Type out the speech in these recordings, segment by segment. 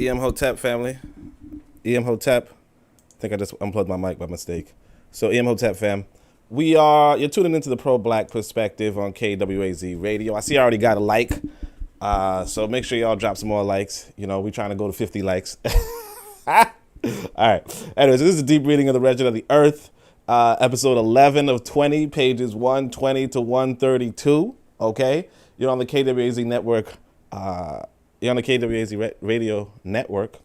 Hotep family. Hotep. I think I just unplugged my mic by mistake. So Hotep fam. You're tuning into the pro-black perspective on KWAZ radio. I see I already got a like. So make sure y'all drop some more likes. You know, we trying to go to 50 likes. All right. Anyways, this is a deep reading of the Wretched of the Earth. Episode 11 of 20, pages 120 to 132. Okay. You're on the KWAZ network. You're on the KWAZ radio network.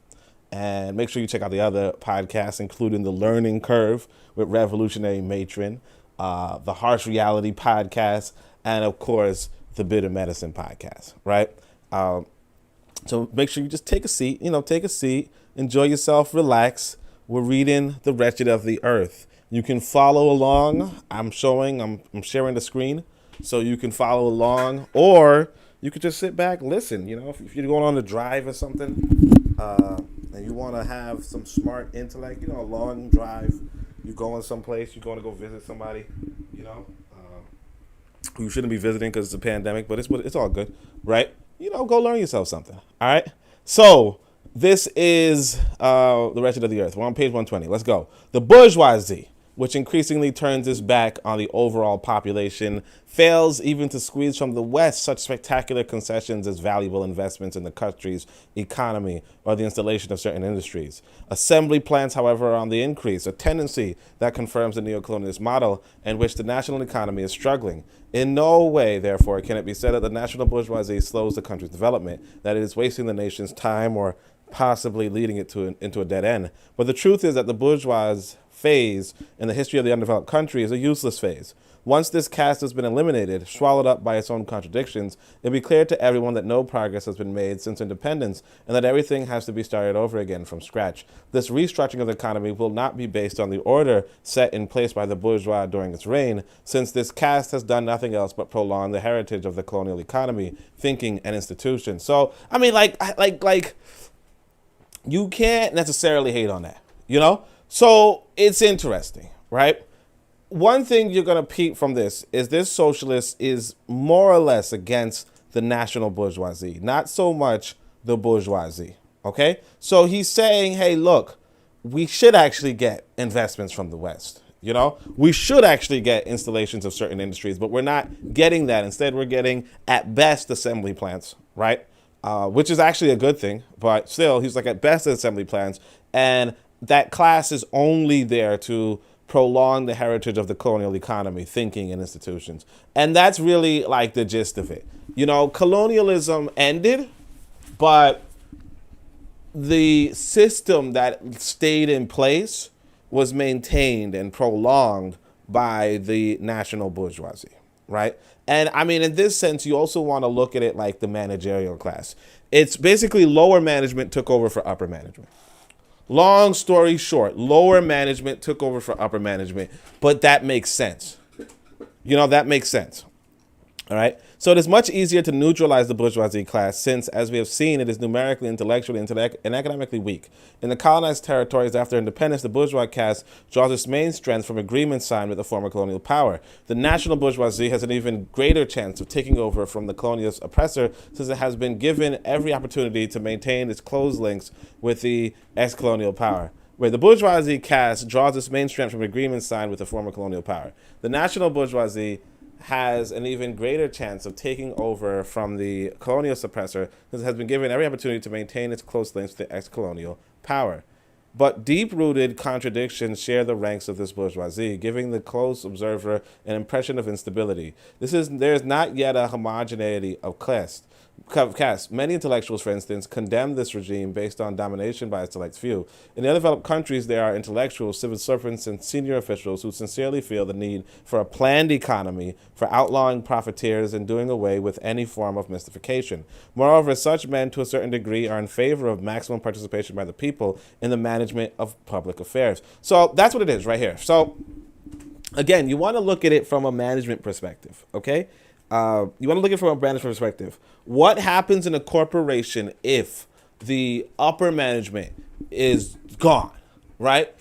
And make sure you check out the other podcasts, including The Learning Curve with Revolutionary Matron, the Harsh Reality podcast, and of course, the Bitter Medicine podcast, right? So make sure you just take a seat, enjoy yourself, relax. We're reading The Wretched of the Earth. You can follow along. I'm sharing the screen so you can follow along, or you could just sit back, listen, if you're going on a drive or something, and you want to have some smart intellect, a long drive, you're going someplace, you're going to go visit somebody, who you shouldn't be visiting because it's a pandemic, but it's all good, right? Go learn yourself something, all right? So this is The Wretched of the Earth. We're on page 120. Let's go. The bourgeoisie, which increasingly turns its back on the overall population, fails even to squeeze from the West such spectacular concessions as valuable investments in the country's economy or the installation of certain industries. Assembly plants, however, are on the increase, a tendency that confirms the neocolonialist model in which the national economy is struggling. In no way, therefore, can it be said that the national bourgeoisie slows the country's development, that it is wasting the nation's time or possibly leading it into a dead end. But the truth is that the bourgeois phase in the history of the undeveloped country is a useless phase. Once this caste has been eliminated, swallowed up by its own contradictions, it'll be clear to everyone that no progress has been made since independence and that everything has to be started over again from scratch. This restructuring of the economy will not be based on the order set in place by the bourgeois during its reign, since this caste has done nothing else but prolong the heritage of the colonial economy, thinking, and institutions. So, you can't necessarily hate on that, So it's interesting, right? One thing you're going to peep from this socialist is more or less against the national bourgeoisie, not so much the bourgeoisie, okay? So he's saying, hey, look, we should actually get investments from the West, We should actually get installations of certain industries, but we're not getting that. Instead, we're getting, at best, assembly plants, right? Which is actually a good thing, but still, he's like, at best, assembly plants, and that class is only there to prolong the heritage of the colonial economy, thinking, and institutions. And that's really like the gist of it. Colonialism ended, but the system that stayed in place was maintained and prolonged by the national bourgeoisie, right? And I mean, in this sense, you also want to look at it like the managerial class. It's basically lower management took over for upper management. Long story short, lower management took over for upper management, but that makes sense. That makes sense. All right. So it is much easier to neutralize the bourgeoisie class since, as we have seen, it is numerically, intellectually, and economically weak. In the colonized territories after independence, the bourgeois caste draws its main strength from agreements signed with the former colonial power. The national bourgeoisie has an even greater chance of taking over from the colonialist oppressor since it has been given every opportunity to maintain its close links with the ex-colonial power. Where the bourgeoisie caste draws its main strength from agreements signed with the former colonial power. The national bourgeoisie has an even greater chance of taking over from the colonial suppressor because it has been given every opportunity to maintain its close links to the ex-colonial power. But deep-rooted contradictions share the ranks of this bourgeoisie, giving the close observer an impression of instability. There is not yet a homogeneity of caste. Many intellectuals, for instance, condemn this regime based on domination by a select few. In the undeveloped countries, there are intellectuals, civil servants, and senior officials who sincerely feel the need for a planned economy, for outlawing profiteers and doing away with any form of mystification. Moreover, such men, to a certain degree, are in favor of maximum participation by the people in the management of public affairs. So that's what it is right here. So, again, you want to look at it from a management perspective, okay? You want to look at it from a management perspective. What happens in a corporation if the upper management is gone, right?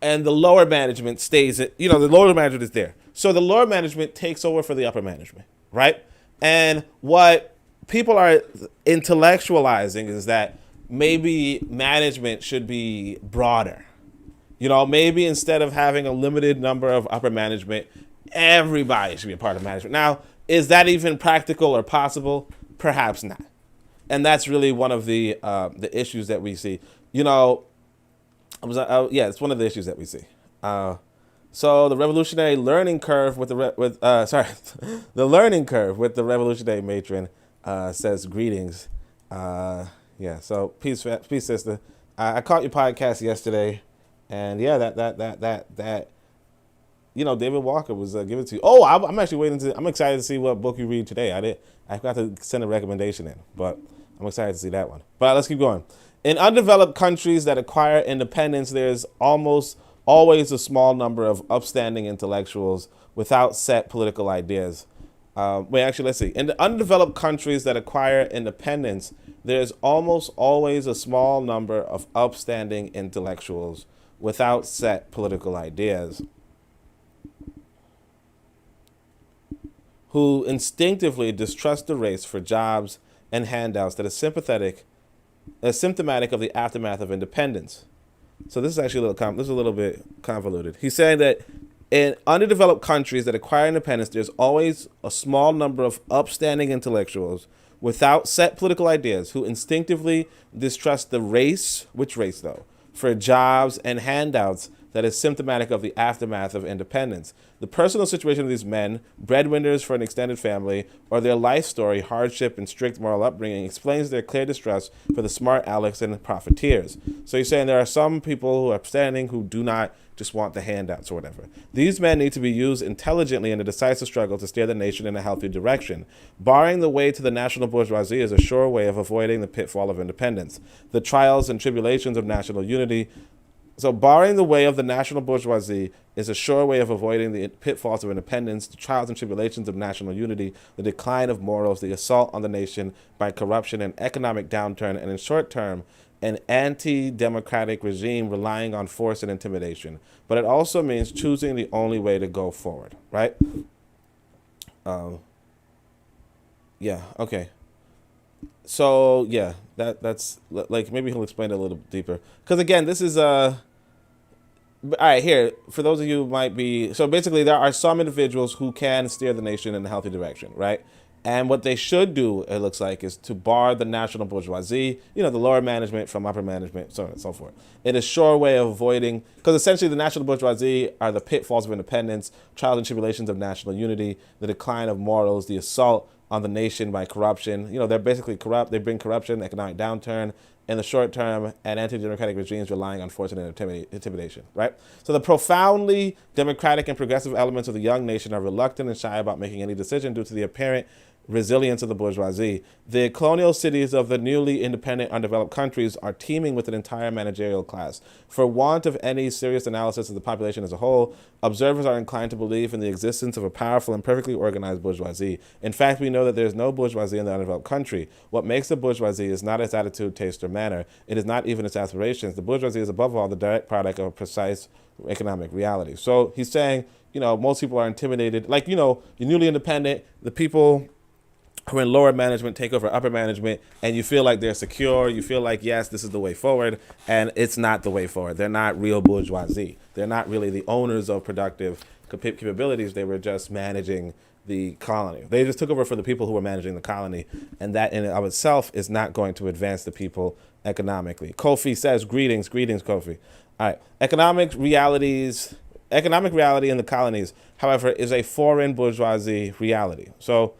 And the lower management stays, the lower management is there. So the lower management takes over for the upper management, right? And what people are intellectualizing is that maybe management should be broader. You know, maybe instead of having a limited number of upper management, everybody should be a part of management. Now, is that even practical or possible? Perhaps not. And that's really one of the issues that we see. You know, it's one of the issues that we see. So the revolutionary learning curve with the learning curve with the revolutionary matron says greetings. So peace, sister. I caught your podcast yesterday, and yeah, that David Walker was given to you. Oh, I'm actually waiting I'm excited to see what book you read today. I forgot to send a recommendation in, but I'm excited to see that one. But let's keep going. In undeveloped countries that acquire independence, there's almost always a small number of upstanding intellectuals without set political ideas. Let's see. In the undeveloped countries that acquire independence, there's almost always a small number of upstanding intellectuals without set political ideas who instinctively distrust the race for jobs and handouts that is symptomatic of the aftermath of independence. So this is actually a little bit convoluted. He's saying that in underdeveloped countries that acquire independence, there's always a small number of upstanding intellectuals without set political ideas who instinctively distrust the race, which race though, for jobs and handouts that is symptomatic of the aftermath of independence. The personal situation of these men, breadwinners for an extended family, or their life story, hardship, and strict moral upbringing explains their clear distrust for the smart Alex and profiteers. So you're saying there are some people who are upstanding who do not just want the handouts or whatever. These men need to be used intelligently in a decisive struggle to steer the nation in a healthy direction. Barring the way to the national bourgeoisie is a sure way of avoiding the pitfall of independence. The trials and tribulations of national unity. So barring the way of the national bourgeoisie is a sure way of avoiding the pitfalls of independence, the trials and tribulations of national unity, the decline of morals, the assault on the nation by corruption and economic downturn, and in short term, an anti-democratic regime relying on force and intimidation. But it also means choosing the only way to go forward, right? Okay. So, yeah, that's, like, maybe he'll explain it a little deeper. Because, again, this is, all right, here, for those of you who might be, so basically there are some individuals who can steer the nation in a healthy direction, right? And what they should do, it looks like, is to bar the national bourgeoisie, the lower management from upper management, so on and so forth. It is a sure way of avoiding, because essentially the national bourgeoisie are the pitfalls of independence, trials and tribulations of national unity, the decline of morals, the assault on the nation by corruption. They're basically corrupt. They bring corruption, economic downturn in the short term, and anti-democratic regimes relying on force and intimidation, right? So the profoundly democratic and progressive elements of the young nation are reluctant and shy about making any decision due to the apparent resilience of the bourgeoisie. The colonial cities of the newly independent, undeveloped countries are teeming with an entire managerial class. For want of any serious analysis of the population as a whole, observers are inclined to believe in the existence of a powerful and perfectly organized bourgeoisie. In fact, we know that there is no bourgeoisie in the undeveloped country. What makes the bourgeoisie is not its attitude, taste, or manner. It is not even its aspirations. The bourgeoisie is above all the direct product of a precise economic reality. So he's saying, most people are intimidated. Like, you're newly independent, the people who are in lower management take over upper management, and you feel like they're secure. You feel like, yes, this is the way forward, and it's not the way forward. They're not real bourgeoisie. They're not really the owners of productive capabilities. They were just managing the colony. They just took over for the people who were managing the colony, and that in and of itself is not going to advance the people economically. Kofi says, greetings, Kofi. All right, economic reality in the colonies, however, is a foreign bourgeoisie reality. So,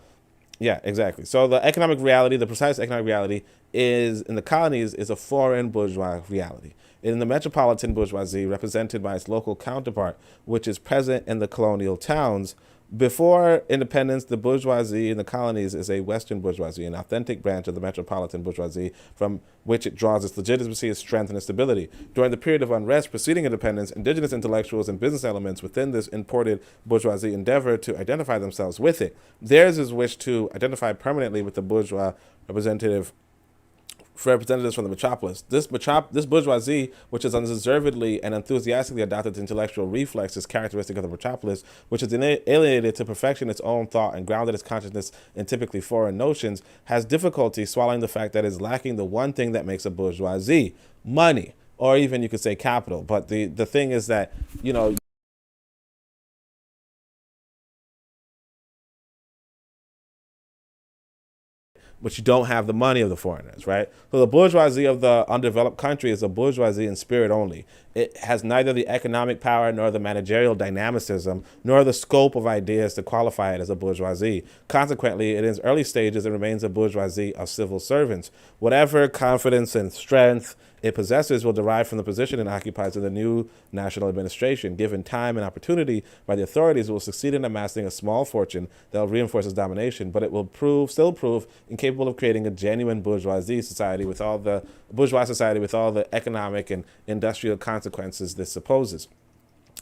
yeah, exactly. So the precise economic reality is in the colonies is a foreign bourgeois reality. In the metropolitan bourgeoisie, represented by its local counterpart, which is present in the colonial towns, before independence, the bourgeoisie in the colonies is a Western bourgeoisie, an authentic branch of the metropolitan bourgeoisie from which it draws its legitimacy, its strength, and its stability. During the period of unrest preceding independence, indigenous intellectuals and business elements within this imported bourgeoisie endeavor to identify themselves with it. Theirs is wish to identify permanently with the bourgeois representative for representatives from the metropolis. This bourgeoisie, which is undeservedly and enthusiastically adopted the intellectual reflexes characteristic of the metropolis, which has alienated to perfection its own thought and grounded its consciousness in typically foreign notions, has difficulty swallowing the fact that it is lacking the one thing that makes a bourgeoisie: money, or even you could say capital. But the thing is that, you know, but you don't have the money of the foreigners, right? So the bourgeoisie of the undeveloped country is a bourgeoisie in spirit only. It has neither the economic power nor the managerial dynamicism nor the scope of ideas to qualify it as a bourgeoisie. Consequently, in its early stages, it remains a bourgeoisie of civil servants. Whatever confidence and strength it possesses will derive from the position it occupies in the new national administration. Given time and opportunity by the authorities, it will succeed in amassing a small fortune that will reinforce its domination, but it will still prove incapable of creating a genuine bourgeois society with all the economic and industrial consequences this supposes.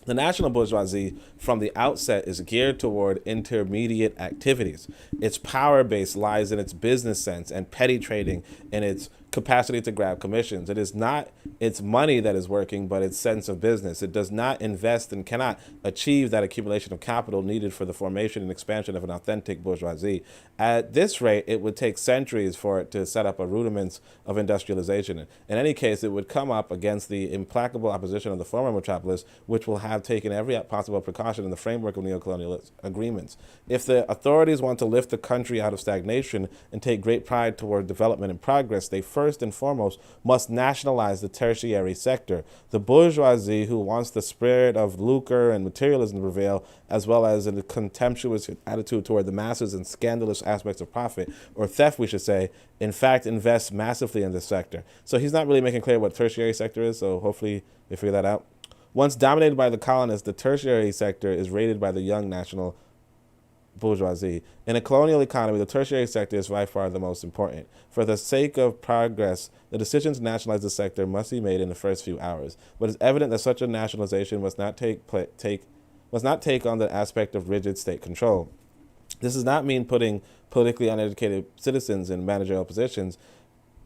The national bourgeoisie from the outset is geared toward intermediate activities. Its power base lies in its business sense and petty trading and its capacity to grab commissions. It is not its money that is working, but its sense of business. It does not invest and cannot achieve that accumulation of capital needed for the formation and expansion of an authentic bourgeoisie. At this rate, it would take centuries for it to set up a rudiments of industrialization. In any case, it would come up against the implacable opposition of the former metropolis, which will have taken every possible precaution in the framework of neocolonial agreements. If the authorities want to lift the country out of stagnation and take great pride toward development and progress, they first and foremost must nationalize the tertiary sector. The bourgeoisie, who wants the spirit of lucre and materialism to prevail, as well as a contemptuous attitude toward the masses and scandalous aspects of profit, or theft we should say, in fact invests massively in this sector. So he's not really making clear what tertiary sector is, so hopefully they figure that out. Once dominated by the colonists, the tertiary sector is raided by the young national bourgeoisie. In a colonial economy, the tertiary sector is by far the most important. For the sake of progress, the decision to nationalize the sector must be made in the first few hours. But it's evident that such a nationalization must not take on the aspect of rigid state control. This does not mean putting politically uneducated citizens in managerial positions.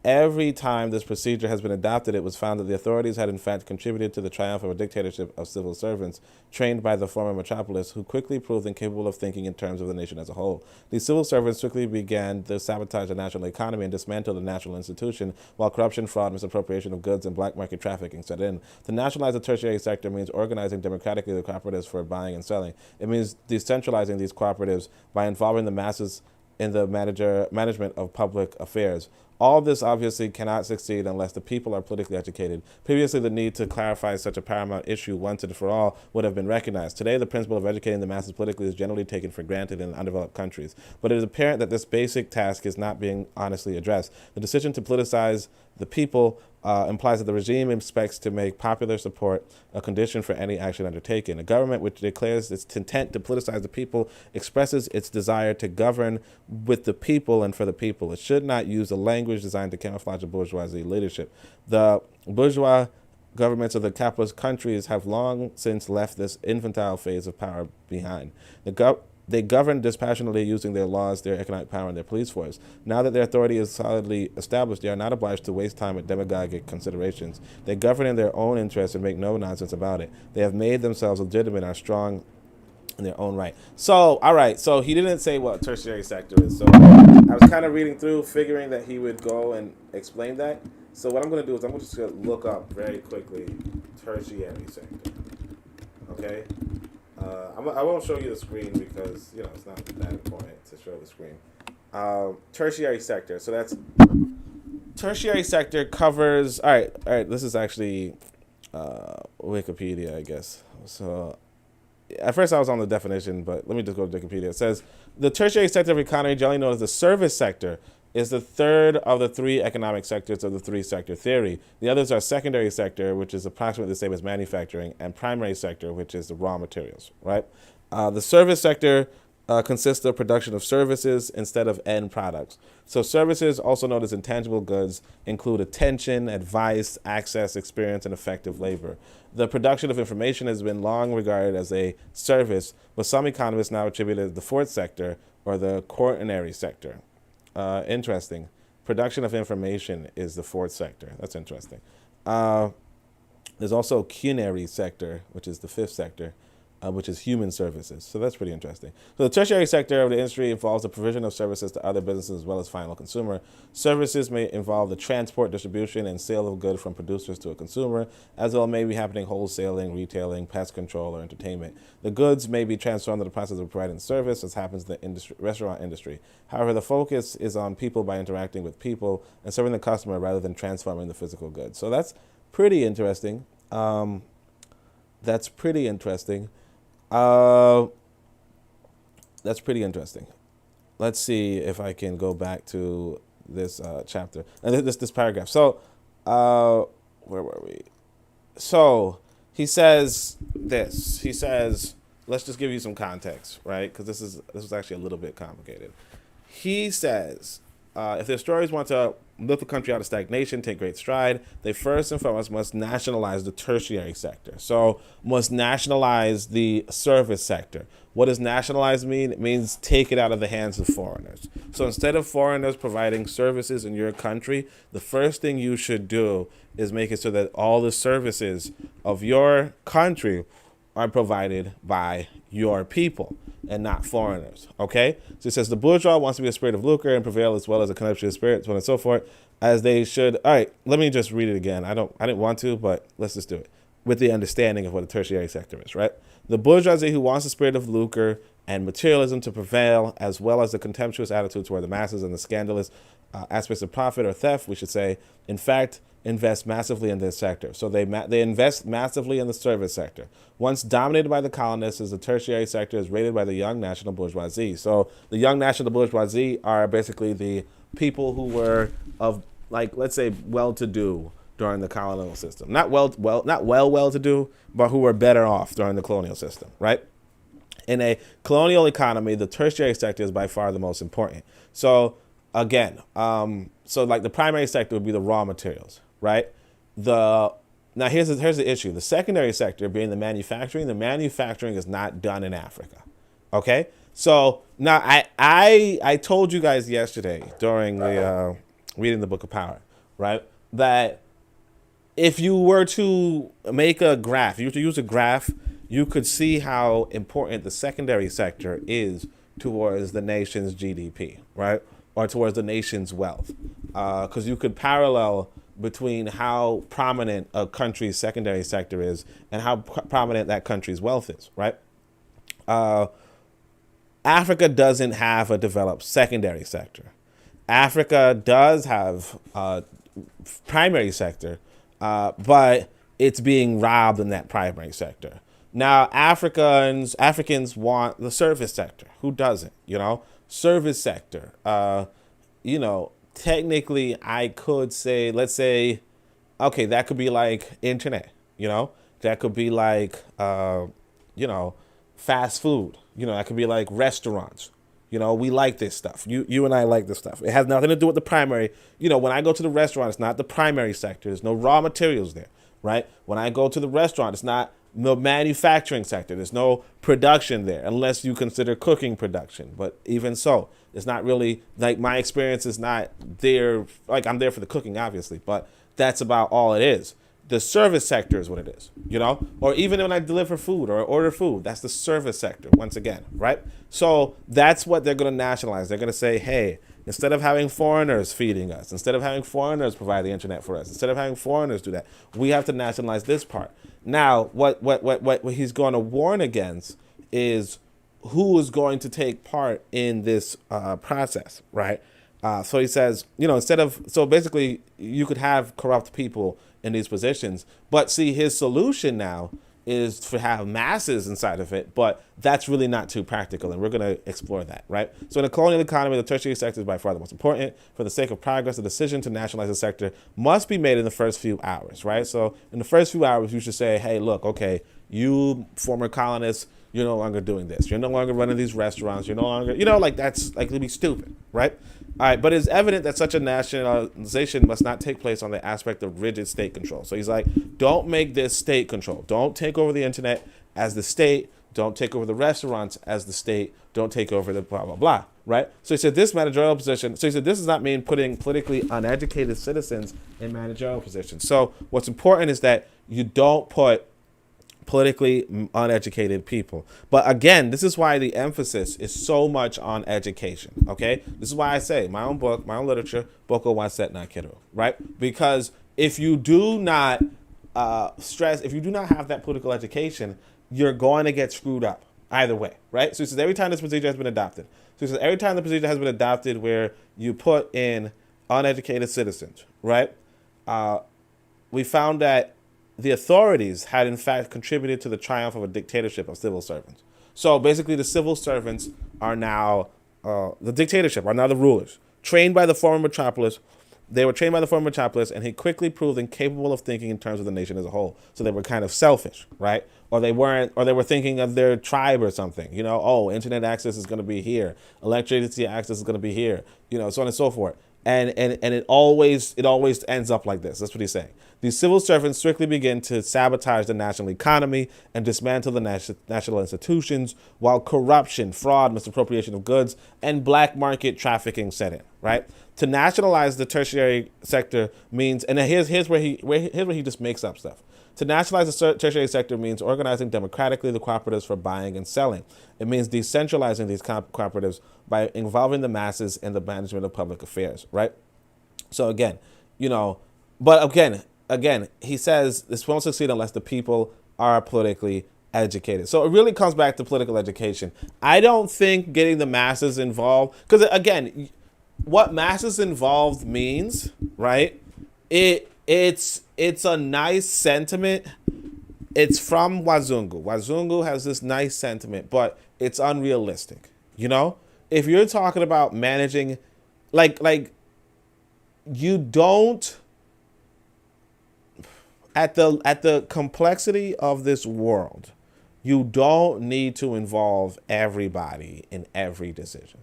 Every time this procedure has been adopted, it was found that the authorities had in fact contributed to the triumph of a dictatorship of civil servants trained by the former metropolis, who quickly proved incapable of thinking in terms of the nation as a whole. These civil servants quickly began to sabotage the national economy and dismantle the national institution, while corruption, fraud, misappropriation of goods, and black market trafficking set in. To nationalize the tertiary sector means organizing democratically the cooperatives for buying and selling. It means decentralizing these cooperatives by involving the masses in the management of public affairs. All this obviously cannot succeed unless the people are politically educated. Previously, the need to clarify such a paramount issue once and for all would have been recognized. Today, the principle of educating the masses politically is generally taken for granted in undeveloped countries. But it is apparent that this basic task is not being honestly addressed. The decision to politicize the people implies that the regime expects to make popular support a condition for any action undertaken. A government which declares its intent to politicize the people expresses its desire to govern with the people and for the people. It should not use a language designed to camouflage a bourgeoisie leadership. The bourgeois governments of the capitalist countries have long since left this infantile phase of power behind. They govern dispassionately using their laws, their economic power, and their police force. Now that their authority is solidly established, they are not obliged to waste time with demagogic considerations. They govern in their own interests and make no nonsense about it. They have made themselves legitimate and are strong in their own right. So, all right. So he didn't say what tertiary sector is. So I was kind of reading through, figuring that he would go and explain that. So what I'm going to do is I'm just going to look up very quickly tertiary sector. Okay. I won't show you the screen because, you know, it's not that important to show the screen. Tertiary sector. So that's tertiary sector covers. All right. This is actually Wikipedia, I guess. So at first I was on the definition, but let me just go to Wikipedia. It says the tertiary sector of economy, generally known as the service sector, is the third of the three economic sectors of the three-sector theory. The others are secondary sector, which is approximately the same as manufacturing, and primary sector, which is the raw materials, right? The service sector consists of production of services instead of end products. So services, also known as intangible goods, include attention, advice, access, experience, and effective labor. The production of information has been long regarded as a service, but some economists now attribute it to the fourth sector, or the quaternary sector. Interesting. Production of information is the fourth sector. That's interesting. There's also culinary sector, which is the fifth sector, which is human services. So that's pretty interesting. So the tertiary sector of the industry involves the provision of services to other businesses as well as final consumer. Services may involve the transport, distribution, and sale of goods from producers to a consumer, as well may be happening wholesaling, retailing, pest control, or entertainment. The goods may be transformed in the process of providing service, as happens in the restaurant industry. However, the focus is on people by interacting with people and serving the customer rather than transforming the physical goods. So that's pretty interesting. That's pretty interesting. Let's see if I can go back to this chapter and this paragraph. So, where were we? So he says this. He says, let's just give you some context, right? Because this is actually a little bit complicated. He says, if their stories want to lift the country out of stagnation, take great stride, they first and foremost must nationalize the tertiary sector. So must nationalize the service sector. What does nationalize mean? It means take it out of the hands of foreigners. So instead of foreigners providing services in your country, the first thing you should do is make it so that all the services of your country are provided by your people and not foreigners, okay? So it says the bourgeois wants to be a spirit of lucre and prevail as well as a contemptuous spirit, so on and so forth, as they should. All right, let me just read it again. I didn't want to, but let's just do it with the understanding of what a tertiary sector is, right? The bourgeoisie who wants the spirit of lucre and materialism to prevail, as well as the contemptuous attitude toward the masses and the scandalous aspects of profit or theft, we should say, in fact, invest massively in this sector. So they invest massively in the service sector. Once dominated by the colonists, as the tertiary sector is rated by the young national bourgeoisie. So the young national bourgeoisie are basically the people who were of, like, let's say, well-to-do during the colonial system. Not well-to-do, but who were better off during the colonial system, right? In a colonial economy, the tertiary sector is by far the most important. So again, so like the primary sector would be the raw materials, right? Now here's the issue. The secondary sector being the manufacturing is not done in Africa. Okay? So now I told you guys yesterday during the reading the Book of Power, right, that if you were to make a graph, you were to use a graph, you could see how important the secondary sector is towards the nation's GDP, right? Or towards the nation's wealth. Because you could parallel between how prominent a country's secondary sector is and how prominent that country's wealth is, right? Africa doesn't have a developed secondary sector. Africa does have a primary sector, but it's being robbed in that primary sector. Now, Africans want the service sector. Who doesn't, Service sector. Technically, I could say, let's say, okay, that could be like internet, that could be like, fast food, that could be like restaurants. We like this stuff. You and I like this stuff. It has nothing to do with the primary. When I go to the restaurant, it's not the primary sector. There's no raw materials there, right? When I go to the restaurant, it's not the manufacturing sector. There's no production there, unless you consider cooking production. But even so, it's not really, like, my experience is not there. Like, I'm there for the cooking, obviously, but that's about all it is. The service sector is what it is, or even when I deliver food or order food, that's the service sector once again, right? So that's what they're going to nationalize. They're going to say, hey, instead of having foreigners feeding us, instead of having foreigners provide the internet for us, instead of having foreigners do that, we have to nationalize this part. Now, what he's going to warn against is who is going to take part in this process, right? So he says, so basically you could have corrupt people in these positions, but see, his solution now is to have masses inside of it, but that's really not too practical, and we're going to explore that, right? So in a colonial economy, the tertiary sector is by far the most important. For the sake of progress, the decision to nationalize the sector must be made in the first few hours, right? So in the first few hours, you should say, hey, look, okay, you former colonists, you're no longer doing this. You're no longer running these restaurants. You're no longer, that's like to be stupid, right? All right, but it's evident that such a nationalization must not take place on the aspect of rigid state control. So he's like, don't make this state control. Don't take over the internet as the state. Don't take over the restaurants as the state. Don't take over the blah, blah, blah, right? So he said this managerial position. So he said this does not mean putting politically uneducated citizens in managerial positions. So what's important is that you don't put politically uneducated people. But again, this is why the emphasis is so much on education, okay? This is why I say my own book, my own literature, Boko Wanset Nakiru, right? Because if you do not if you do not have that political education, you're going to get screwed up either way, right? So he says every time this procedure has been adopted. So he says every time the procedure has been adopted where you put in uneducated citizens, right? We found that the authorities had in fact contributed to the triumph of a dictatorship of civil servants. So basically the civil servants are now, the dictatorship are now the rulers. Trained by the former metropolis, they were trained by the former metropolis, and he quickly proved incapable of thinking in terms of the nation as a whole. So they were kind of selfish, right? Or they were thinking of their tribe or something. You know, oh, internet access is going to be here, electricity access is going to be here, you know, so on and so forth. And it always ends up like this. That's what he's saying. These civil servants strictly begin to sabotage the national economy and dismantle the national institutions, while corruption, fraud, misappropriation of goods, and black market trafficking set in, right? To nationalize the tertiary sector means, and here's where he just makes up stuff. To nationalize the tertiary sector means organizing democratically the cooperatives for buying and selling. It means decentralizing these cooperatives by involving the masses in the management of public affairs, right? So again, you know, but again, he says this won't succeed unless the people are politically educated. So it really comes back to political education. I don't think getting the masses involved, because again, what masses involved means, right? It's a nice sentiment. It's from Wazungu. Wazungu has this nice sentiment, but it's unrealistic. You know, if you're talking about managing, like you don't, at the complexity of this world, you don't need to involve everybody in every decision.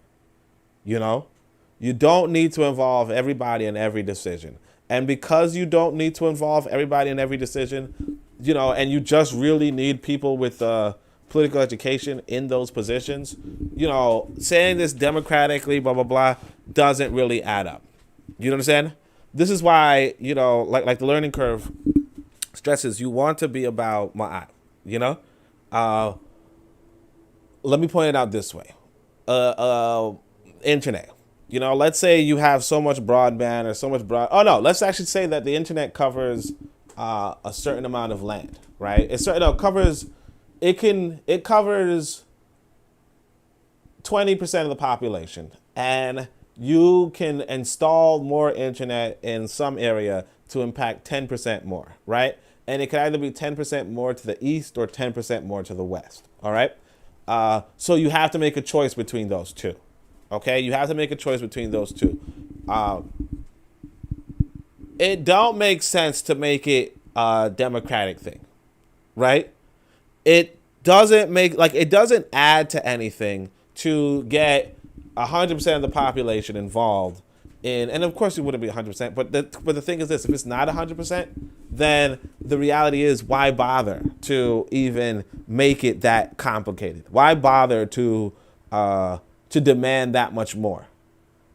You know, you don't need to involve everybody in every decision. And because you don't need to involve everybody in every decision, you know, and you just really need people with political education in those positions, you know, saying this democratically, blah, blah, blah, doesn't really add up. You understand? This is why, you know, like the learning curve stresses, you want to be about ma'at, you know? Let me point it out this way. Internet. You know, let's say you have so much broadband or so much let's actually say that the internet covers a certain amount of land, right? It covers 20% of the population, and you can install more internet in some area to impact 10% more, right? And it could either be 10% more to the east or 10% more to the west, all right? So you have to make a choice between those two. Okay, you have to make a choice between those two. It don't make sense to make it a democratic thing, right? It doesn't add to anything to get 100% of the population involved in, and of course it wouldn't be 100%, but the thing is this: if it's not 100%, then the reality is, why bother to even make it that complicated? Why bother to demand that much more?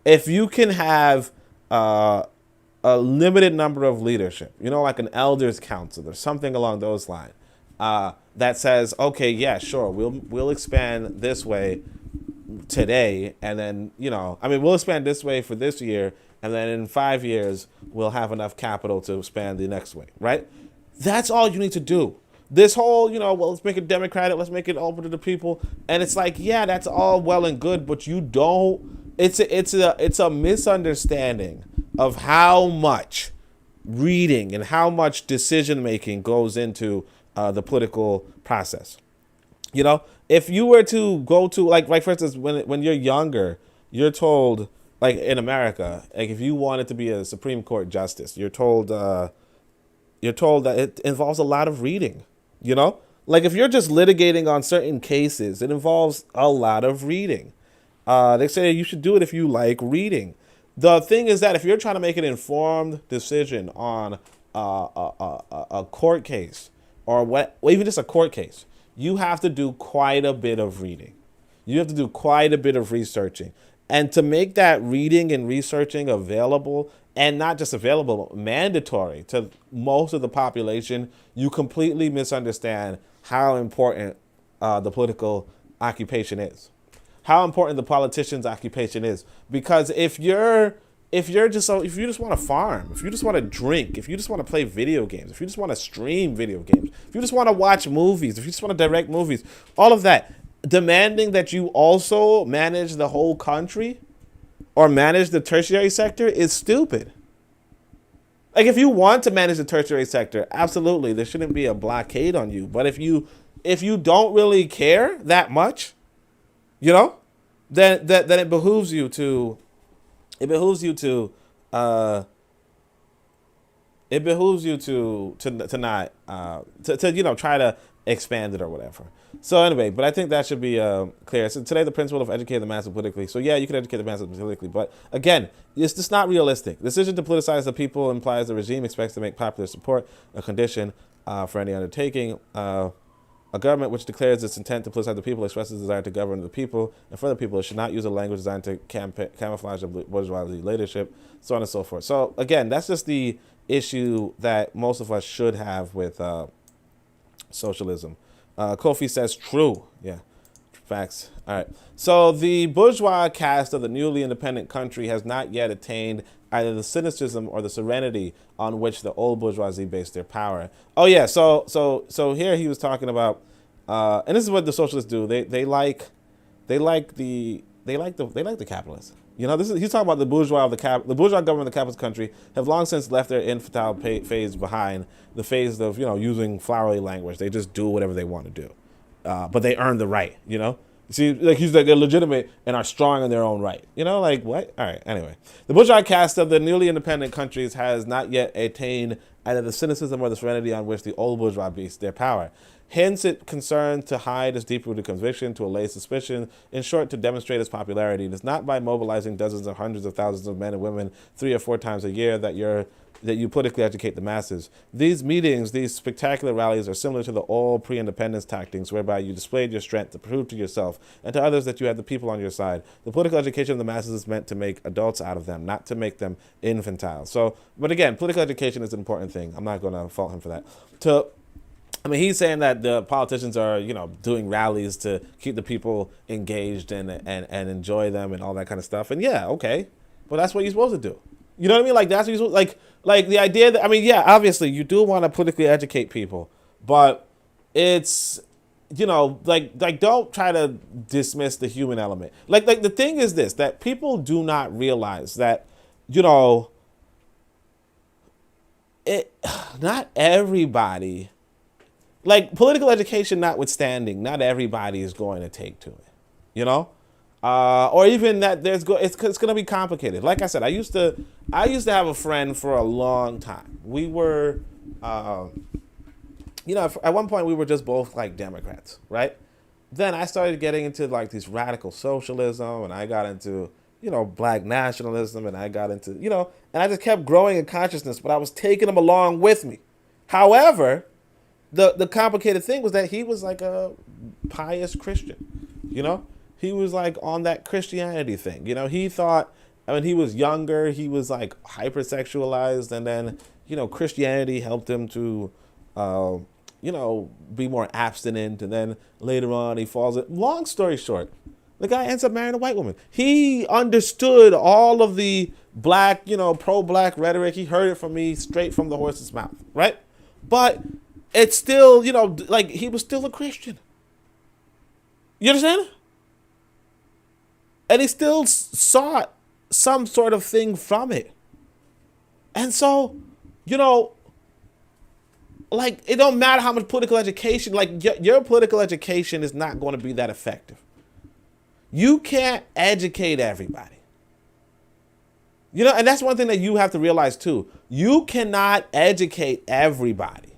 If you can have a limited number of leadership, you know, like an elders council or something along those lines, that says, okay, yeah, sure, we'll expand this way today, and then, you know, I mean, we'll expand this way for this year, and then in 5 years we'll have enough capital to expand the next way, right? That's all you need to do. This whole, you know, well, let's make it democratic, let's make it open to the people, and it's like, yeah, that's all well and good, but you don't. It's a misunderstanding of how much reading and how much decision making goes into the political process. You know, if you were to go to, like for instance, when you're younger, you're told, like in America, like if you wanted to be a Supreme Court justice, you're told that it involves a lot of reading. You know, like if you're just litigating on certain cases, it involves a lot of reading. They say you should do it if you like reading. The thing is that if you're trying to make an informed decision on a court case, or even just a court case, you have to do quite a bit of reading. You have to do quite a bit of researching. And to make that reading and researching available, and not just available, mandatory to most of the population, you completely misunderstand how important the political occupation is, how important the politician's occupation is. Because if you just want to farm, if you just want to drink, if you just want to play video games, if you just want to stream video games, if you just want to watch movies, if you just want to direct movies, all of that, demanding that you also manage the whole country or manage the tertiary sector is stupid. Like, if you want to manage the tertiary sector, absolutely, there shouldn't be a blockade on you. But if you don't really care that much, you know, then it behooves you to not try to expand it or whatever. So anyway, but I think that should be clear. So today, the principle of educating the masses politically. So yeah, you can educate the masses politically, but again, it's just not realistic. The decision to politicize the people implies the regime expects to make popular support a condition for any undertaking. A government which declares its intent to politicize the people expresses its desire to govern the people and for the people. It should not use a language designed to camouflage the bourgeoisie leadership, so on and so forth. So again, that's just the issue that most of us should have with socialism. Kofi says true. Yeah, facts. All right. So the bourgeois caste of the newly independent country has not yet attained either the cynicism or the serenity on which the old bourgeoisie based their power. Oh yeah. So here he was talking about, and this is what the socialists do. They like the capitalists. You know, he's talking about the bourgeois government of the capitalist country have long since left their infantile phase behind, the phase of, using flowery language. They just do whatever they want to do, but they earn the right. You know, see, like he's like they're legitimate and are strong in their own right. You know, like what? All right. Anyway, the bourgeois caste of the newly independent countries has not yet attained either the cynicism or the serenity on which the old bourgeois based their power. Hence, it concerns to hide its deep-rooted conviction, to allay suspicion, in short, to demonstrate its popularity. It is not by mobilizing dozens or hundreds of thousands of men and women 3 or 4 times a year that you politically educate the masses. These meetings, these spectacular rallies, are similar to the old pre-independence tactics, whereby you displayed your strength to prove to yourself and to others that you had the people on your side. The political education of the masses is meant to make adults out of them, not to make them infantile. So, but again, political education is an important thing. I'm not going to fault him for that. He's saying that the politicians are, doing rallies to keep the people engaged and enjoy them and all that kind of stuff. And yeah, okay, but that's what you're supposed to do. You know what I mean? Like, that's what you're supposed, like the idea that, yeah, obviously you do want to politically educate people, but it's, don't try to dismiss the human element. Like the thing is this, that people do not realize that, not everybody. Like, political education notwithstanding, not everybody is going to take to it, or even that it's going to be complicated. Like I said, I used to have a friend for a long time. We were, at one point we were just both like Democrats, right? Then I started getting into like these radical socialism, and I got into, black nationalism, and I got into, and I just kept growing in consciousness, but I was taking them along with me. However, the complicated thing was that he was like a pious Christian, he was like on that Christianity thing. He thought, when he was younger, he was like hypersexualized, and then, Christianity helped him to, be more abstinent. And then later on he falls in. Long story short, the guy ends up marrying a white woman. He understood all of the black, pro-black rhetoric. He heard it from me straight from the horse's mouth, right? But it's still, like he was still a Christian. You understand? And he still sought some sort of thing from it. And so, like, it don't matter how much political education, like your political education is not going to be that effective. You can't educate everybody. And that's one thing that you have to realize too. You cannot educate everybody.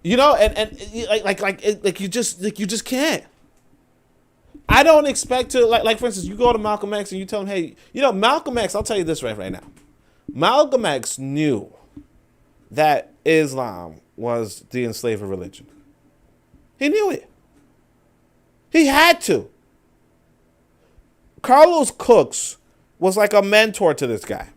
And you just can't. I don't expect to, like for instance, you go to Malcolm X and you tell him, hey, Malcolm X, I'll tell you this right now. Malcolm X knew that Islam was the enslaver religion. He knew it. He had to. Carlos Cooks was like a mentor to this guy.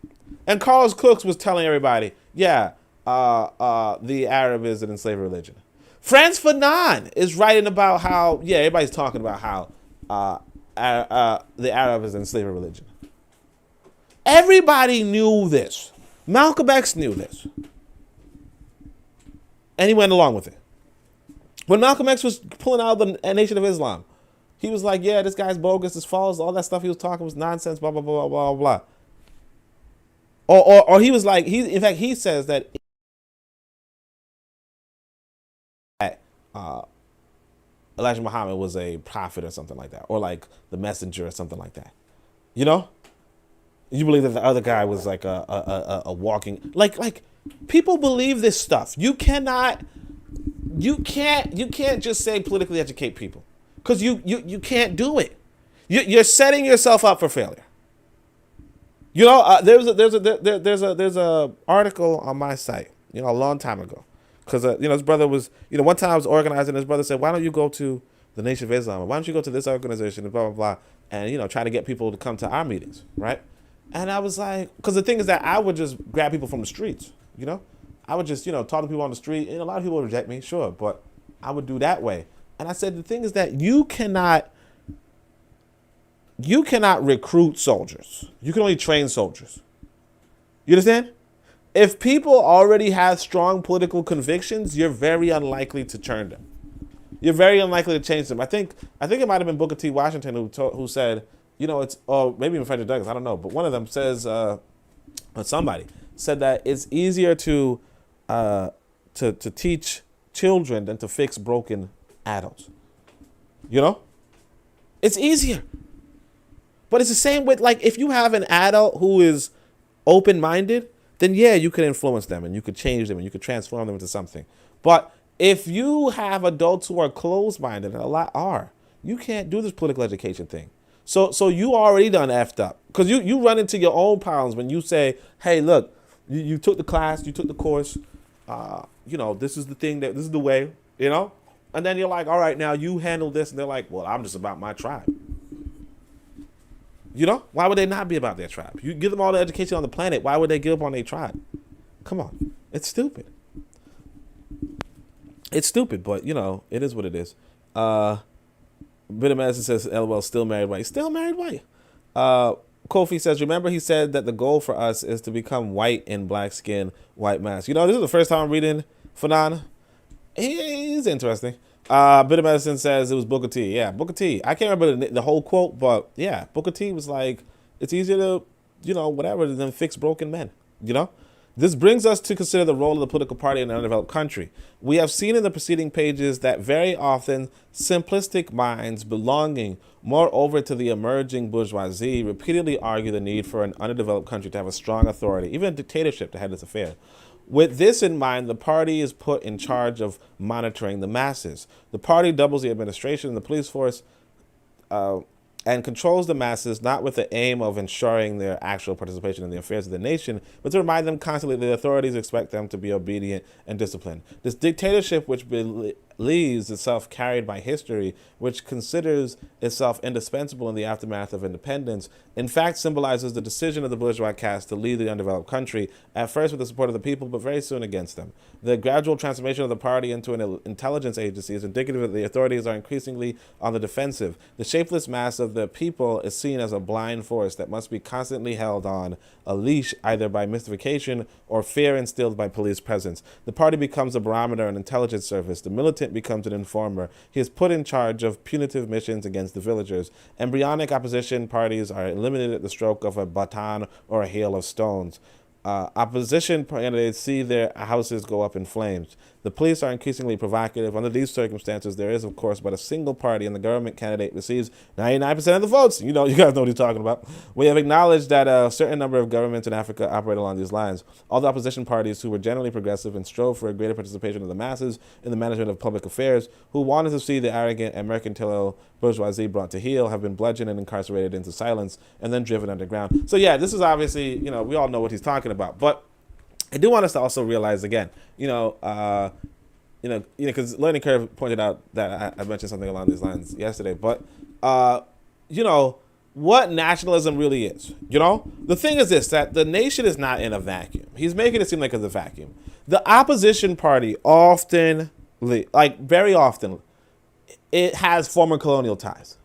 And Carlos Cooks was telling everybody, yeah, the Arab is an enslaved religion. Franz Fanon is writing about how, yeah, everybody's talking about how the Arab is an enslaved religion. Everybody knew this. Malcolm X knew this. And he went along with it. When Malcolm X was pulling out the Nation of Islam, he was like, yeah, this guy's bogus, this false, all that stuff he was talking was nonsense, blah, blah, blah, blah, blah, blah. Or he was like, in fact, he says that Elijah Muhammad was a prophet or something like that, or like the messenger or something like that. You know? You believe that the other guy was like a walking, like people believe this stuff. You can't just say politically educate people, because you can't do it. You're setting yourself up for failure. You know, there's a article on my site, you know, a long time ago, because you know, his brother was, you know, one time I was organizing, his brother said, why don't you go to the Nation of Islam? Why don't you go to this organization and blah blah blah, and you know, try to get people to come to our meetings, right? And I was like, because the thing is that I would just grab people from the streets, you know? I would just, you know, talk to people on the street, and a lot of people would reject me, sure, but I would do that way. And I said, the thing is that you cannot recruit soldiers. You can only train soldiers. You understand? If people already have strong political convictions, you're very unlikely to turn them. You're very unlikely to change them. I think it might have been Booker T. Washington who said, you know, it's, or maybe even Frederick Douglass, I don't know, but one of them says, or somebody said that it's easier to teach children than to fix broken adults. You know? It's easier. But it's the same with, like, if you have an adult who is open-minded, then yeah, you could influence them and you could change them and you could transform them into something. But if you have adults who are closed-minded, and a lot are, you can't do this political education thing. So you already done effed up, because you run into your own problems when you say, hey, look, you took the class, you took the course, you know, this is the thing, this is the way, you know? And then you're like, all right, now you handle this. And they're like, well, I'm just about my tribe. You know? Why would they not be about their tribe? You give them all the education on the planet. Why would they give up on their tribe? Come on. It's stupid. It's stupid, but, you know, it is what it is. Bit of Medicine says, LOL, still married white. Still married white. Kofi says, remember he said that the goal for us is to become white in black skin, white mask. You know, this is the first time I'm reading Fanon. He's interesting. Bit of Medicine says it was Booker T. Yeah, Booker T. I can't remember the whole quote, but yeah, Booker T was like, it's easier to, you know, whatever, than fix broken men, you know? This brings us to consider the role of the political party in an undeveloped country. We have seen in the preceding pages that very often simplistic minds belonging moreover to the emerging bourgeoisie repeatedly argue the need for an underdeveloped country to have a strong authority, even a dictatorship to head its affairs. With this in mind, the party is put in charge of monitoring the masses. The party doubles the administration and the police force and controls the masses, not with the aim of ensuring their actual participation in the affairs of the nation, but to remind them constantly that the authorities expect them to be obedient and disciplined. This dictatorship, which believes itself carried by history, which considers itself indispensable in the aftermath of independence, in fact symbolizes the decision of the bourgeois caste to lead the undeveloped country, at first with the support of the people, but very soon against them. The gradual transformation of the party into an intelligence agency is indicative that the authorities are increasingly on the defensive. The shapeless mass of the people is seen as a blind force that must be constantly held on a leash, either by mystification or fear instilled by police presence. The party becomes a barometer and intelligence service. The militant becomes an informer. He is put in charge of punitive missions against the villagers. Embryonic opposition parties are eliminated at the stroke of a baton or a hail of stones. Opposition candidates see their houses go up in flames. The police are increasingly provocative. Under these circumstances, there is, of course, but a single party, and the government candidate receives 99% of the votes. You know, you guys know what he's talking about. We have acknowledged that a certain number of governments in Africa operate along these lines. All the opposition parties who were generally progressive and strove for a greater participation of the masses in the management of public affairs, who wanted to see the arrogant and mercantile bourgeoisie brought to heel, have been bludgeoned and incarcerated into silence and then driven underground. So yeah, this is obviously, you know, we all know what he's talking about. But I do want us to also realize again, you know, because Learning Curve pointed out that I mentioned something along these lines yesterday. But, you know, what nationalism really is. You know, the thing is this, that the nation is not in a vacuum. He's making it seem like it's a vacuum. The opposition party often, like very often, it has former colonial ties.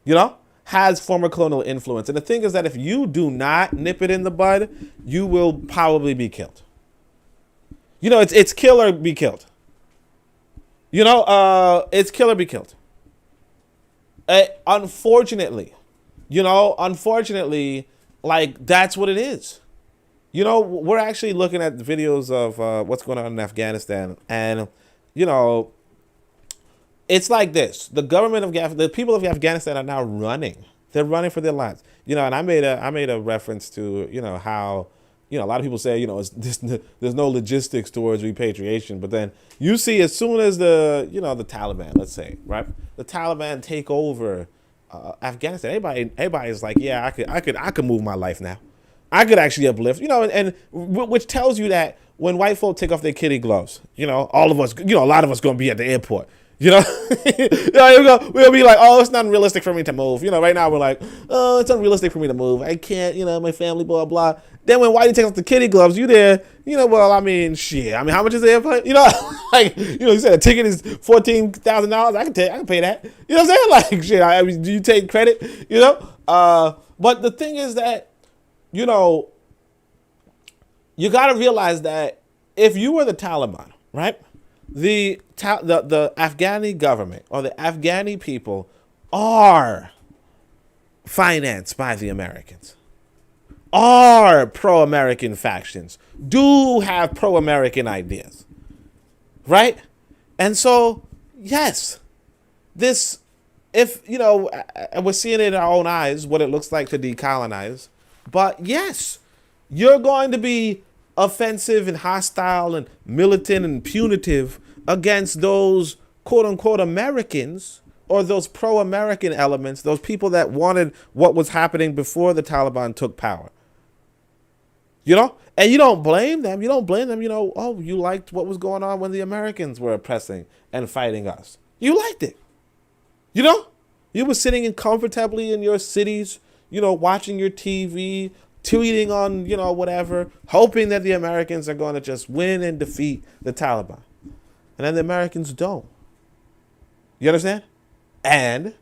You know, has former colonial influence. And the thing is that if you do not nip it in the bud, you will probably be killed. You know, it's kill or be killed. You know, it's kill or be killed. Unfortunately, like that's what it is. You know, we're actually looking at videos of what's going on in Afghanistan, and you know, it's like this: the government of the people of Afghanistan are now running. They're running for their lives. You know, and I made a reference to how. A lot of people say, there's no logistics towards repatriation. But then you see, as soon as the Taliban, let's say, right, the Taliban take over Afghanistan, everybody's like, yeah, I could move my life now. I could actually uplift, and which tells you that when white folk take off their kitty gloves, all of us, a lot of us gonna be at the airport. We'll be like, oh, it's not unrealistic for me to move. Right now we're like, oh, it's unrealistic for me to move. I can't, my family, blah, blah. Then when Whitey takes off the kitty gloves, you there, well, I mean, shit. I mean, how much is the airplane? You said a ticket is $14,000. I can pay that. You know what I'm saying? Like, shit, I mean, do you take credit? But the thing is that, you got to realize that if you were the Taliban, right? The Afghani government or the Afghani people are financed by the Americans, are pro-American factions, do have pro-American ideas, right? And so, yes, we're seeing it in our own eyes, what it looks like to decolonize, but yes, you're going to be offensive and hostile and militant and punitive against those quote-unquote Americans or those pro-American elements, those people that wanted what was happening before the Taliban took power. And you don't blame them. Oh, you liked what was going on when the Americans were oppressing and fighting us. You liked it. You were sitting comfortably in your cities, watching your TV, tweeting on, whatever, hoping that the Americans are going to just win and defeat the Taliban. And then the Americans don't. You understand? And,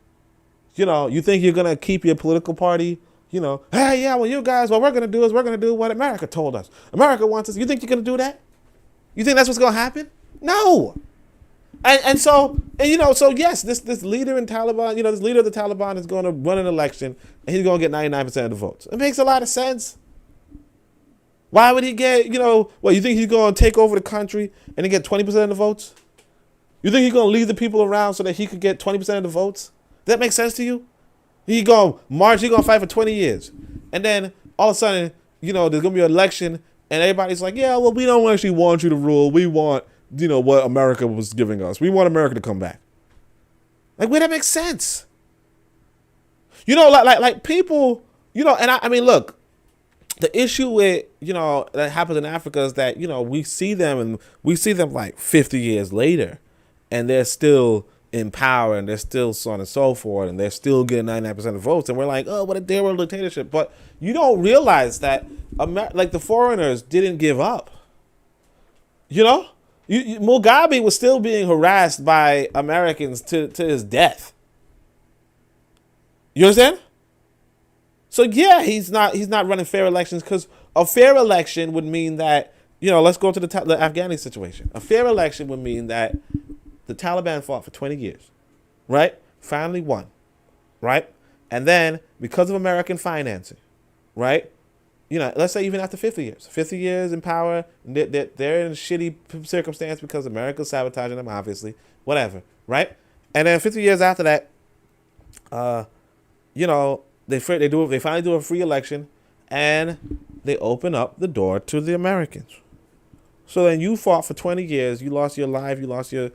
you think you're going to keep your political party, hey, yeah, well, you guys, what we're going to do is we're going to do what America told us. America wants us. You think you're going to do that? You think that's what's going to happen? No. So yes, this leader in Taliban, this leader of the Taliban is going to run an election and he's going to get 99% of the votes. It makes a lot of sense. Why would he get, you think he's going to take over the country and then get 20% of the votes? You think he's going to lead the people around so that he could get 20% of the votes? Does that make sense to you? He going to march, he going to fight for 20 years. And then all of a sudden, there's going to be an election and everybody's like, yeah, well, we don't actually want you to rule. We want, what America was giving us. We want America to come back. Like, where that makes sense? Like people, and I mean, look, the issue with, that happens in Africa is that, we see them like 50 years later and they're still in power and they're still so on and so forth and they're still getting 99% of votes and we're like, oh, what a terrible dictatorship. But you don't realize that the foreigners didn't give up. Mugabe was still being harassed by Americans to his death. You understand? So yeah, he's not running fair elections because a fair election would mean that, let's go to the Afghani situation. A fair election would mean that the Taliban fought for 20 years, right? Finally won, right? And then because of American financing, right? Let's say even after 50 years in power, they're in a shitty circumstance because America's sabotaging them, obviously, whatever, right? And then 50 years after that, they finally do a free election and they open up the door to the Americans. So then you fought for 20 years, you lost your life, you lost your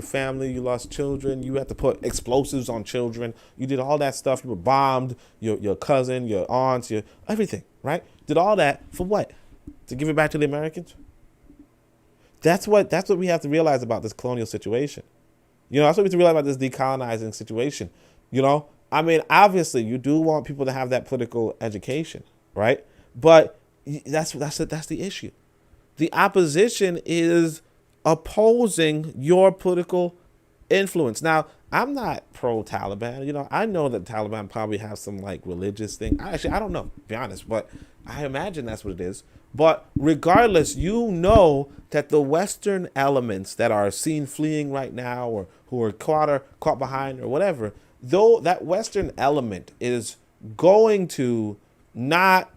family, you lost children, you had to put explosives on children, you did all that stuff, you were bombed, your cousin, your aunts, your everything, right? Did all that for what? To give it back to the Americans? That's what we have to realize about this colonial situation. That's what we have to realize about this decolonizing situation. I mean, obviously, you do want people to have that political education, right? But that's the issue. The opposition is opposing your political influence. Now, I'm not pro-Taliban. I know that Taliban probably have some like religious thing. I don't know, to be honest, but I imagine that's what it is. But regardless, that the Western elements that are seen fleeing right now, or who are caught behind or whatever, though that Western element is going to not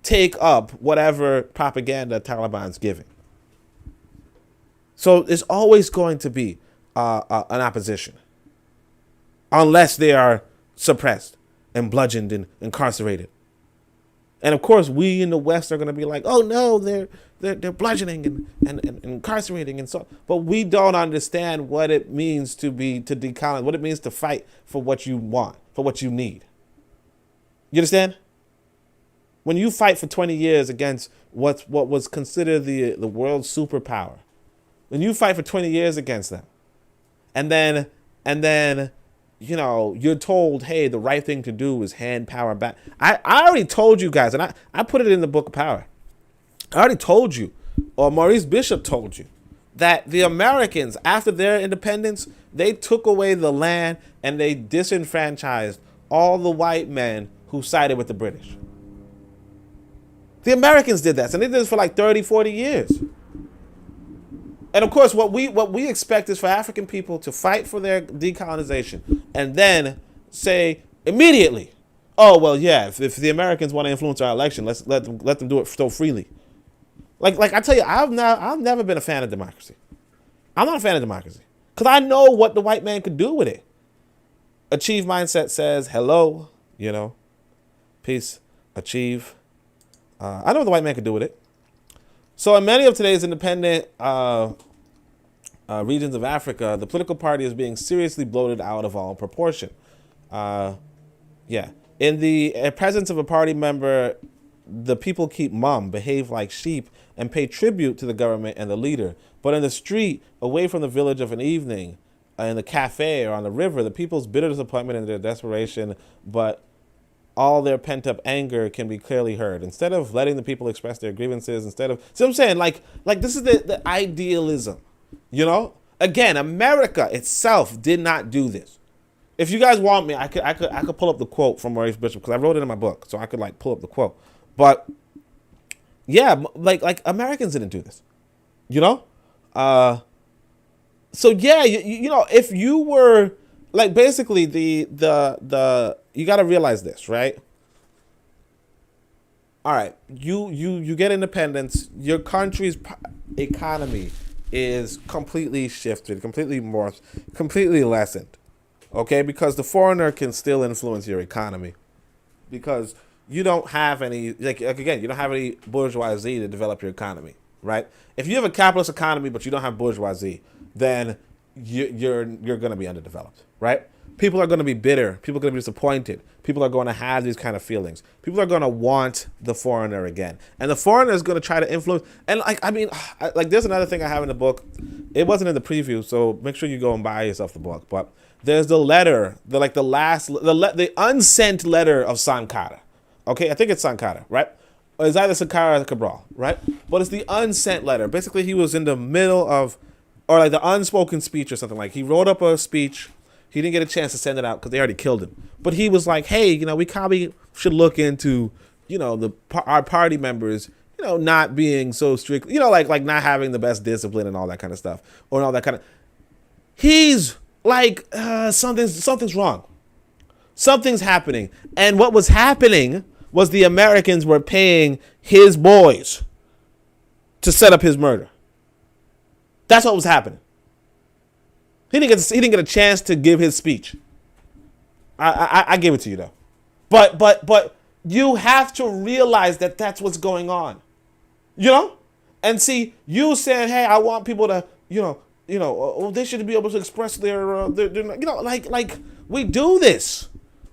take up whatever propaganda Taliban's giving. So there's always going to be an opposition, unless they are suppressed and bludgeoned and incarcerated. And of course, we in the West are going to be like, oh no, they're bludgeoning and incarcerating and so. But we don't understand what it means to decolonize, what it means to fight for what you want, for what you need. You understand? When you fight for 20 years against what was considered the world's superpower, when you fight for 20 years against them, and then you're told, hey, the right thing to do is hand power back. I already told you guys, and I put it in the Book of Power. I already told you, or Maurice Bishop told you, that the Americans, after their independence, they took away the land and they disenfranchised all the white men who sided with the British. The Americans did that, and they did this for like 30, 40 years. And of course, what we expect is for African people to fight for their decolonization and then say immediately, oh, well, yeah, if the Americans want to influence our election, let them do it so freely. Like I tell you, I've never been a fan of democracy. I'm not a fan of democracy because I know what the white man could do with it. Achieve mindset says, hello, peace, achieve. I know what the white man could do with it. So in many of today's independent regions of Africa, the political party is being seriously bloated out of all proportion. In the presence of a party member, the people keep mum, behave like sheep, and pay tribute to the government and the leader. But in the street, away from the village of an evening, in the cafe or on the river, the people's bitter disappointment and their desperation, but all their pent-up anger can be clearly heard. Instead of letting the people express their grievances, see what I'm saying? Like this is the idealism, Again, America itself did not do this. If you guys want me, I could pull up the quote from Maurice Bishop, because I wrote it in my book, so I could pull up the quote. But yeah, like Americans didn't do this, So yeah, if you were basically the you got to realize this, right? All right, you get independence, your country's economy is completely shifted, completely morphed, completely lessened. Okay, because the foreigner can still influence your economy, because you don't have any you don't have any bourgeoisie to develop your economy, right? If you have a capitalist economy but you don't have bourgeoisie, then you're going to be underdeveloped, right? People are going to be bitter. People are going to be disappointed. People are going to have these kind of feelings. People are going to want the foreigner again, and the foreigner is going to try to influence. And there's another thing I have in the book. It wasn't in the preview, so make sure you go and buy yourself the book. But there's the letter, the unsent letter of Sankara. Okay, I think it's Sankara, right? Or it's either Sankara or Cabral, right? But it's the unsent letter. Basically, he was in the middle of, or the unspoken speech or something. He wrote up a speech. He didn't get a chance to send it out because they already killed him. But he was like, hey, we probably should look into, our party members, not being so strict, like not having the best discipline and all that kind of stuff, or all that kind of. He's like, something's wrong. Something's happening. And what was happening was the Americans were paying his boys to set up his murder. That's what was happening. He didn't get a chance to give his speech. I give it to you though, but you have to realize that that's what's going on, and see, you saying, hey, I want people to, they should be able to express their we do this.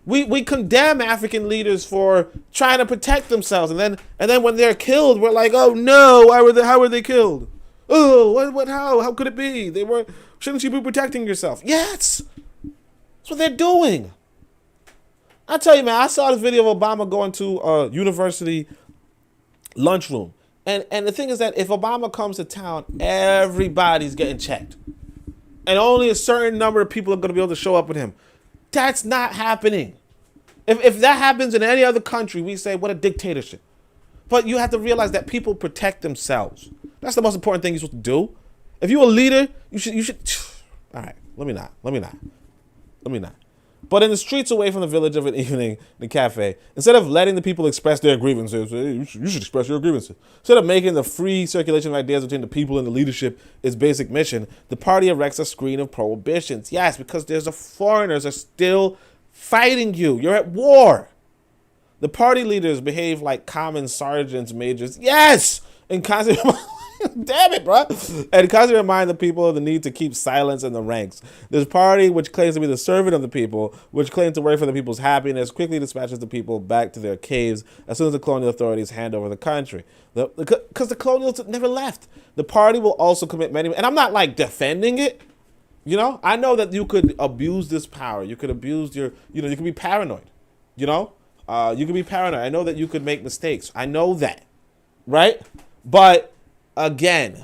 We condemn African leaders for trying to protect themselves, and then when they're killed, we're like, oh no, how were they killed? Oh, what, how could it be? Shouldn't you be protecting yourself? Yes, that's what they're doing. I tell you, man, I saw this video of Obama going to a university lunchroom. And the thing is that if Obama comes to town, everybody's getting checked. And only a certain number of people are going to be able to show up with him. That's not happening. If that happens in any other country, we say, what a dictatorship. But you have to realize that people protect themselves. That's the most important thing you're supposed to do. If you're a leader, you should. All right, let me not. But in the streets away from the village of an evening, the cafe, instead of letting the people express their grievances, you should express your grievances. Instead of making the free circulation of ideas between the people and the leadership its basic mission, the party erects a screen of prohibitions. Yes, because there's foreigners are still fighting you. You're at war. The party leaders behave like common sergeants, majors. Yes! And constantly, damn it, bro. And constantly remind the people of the need to keep silence in the ranks. This party, which claims to be the servant of the people, which claims to work for the people's happiness, quickly dispatches the people back to their caves as soon as the colonial authorities hand over the country. Because the colonials never left. The party will also commit many, and I'm not like defending it. You know, I know that you could abuse this power. You could abuse you could be paranoid. You know? You could be paranoid. I know that you could make mistakes. I know that, right? But again,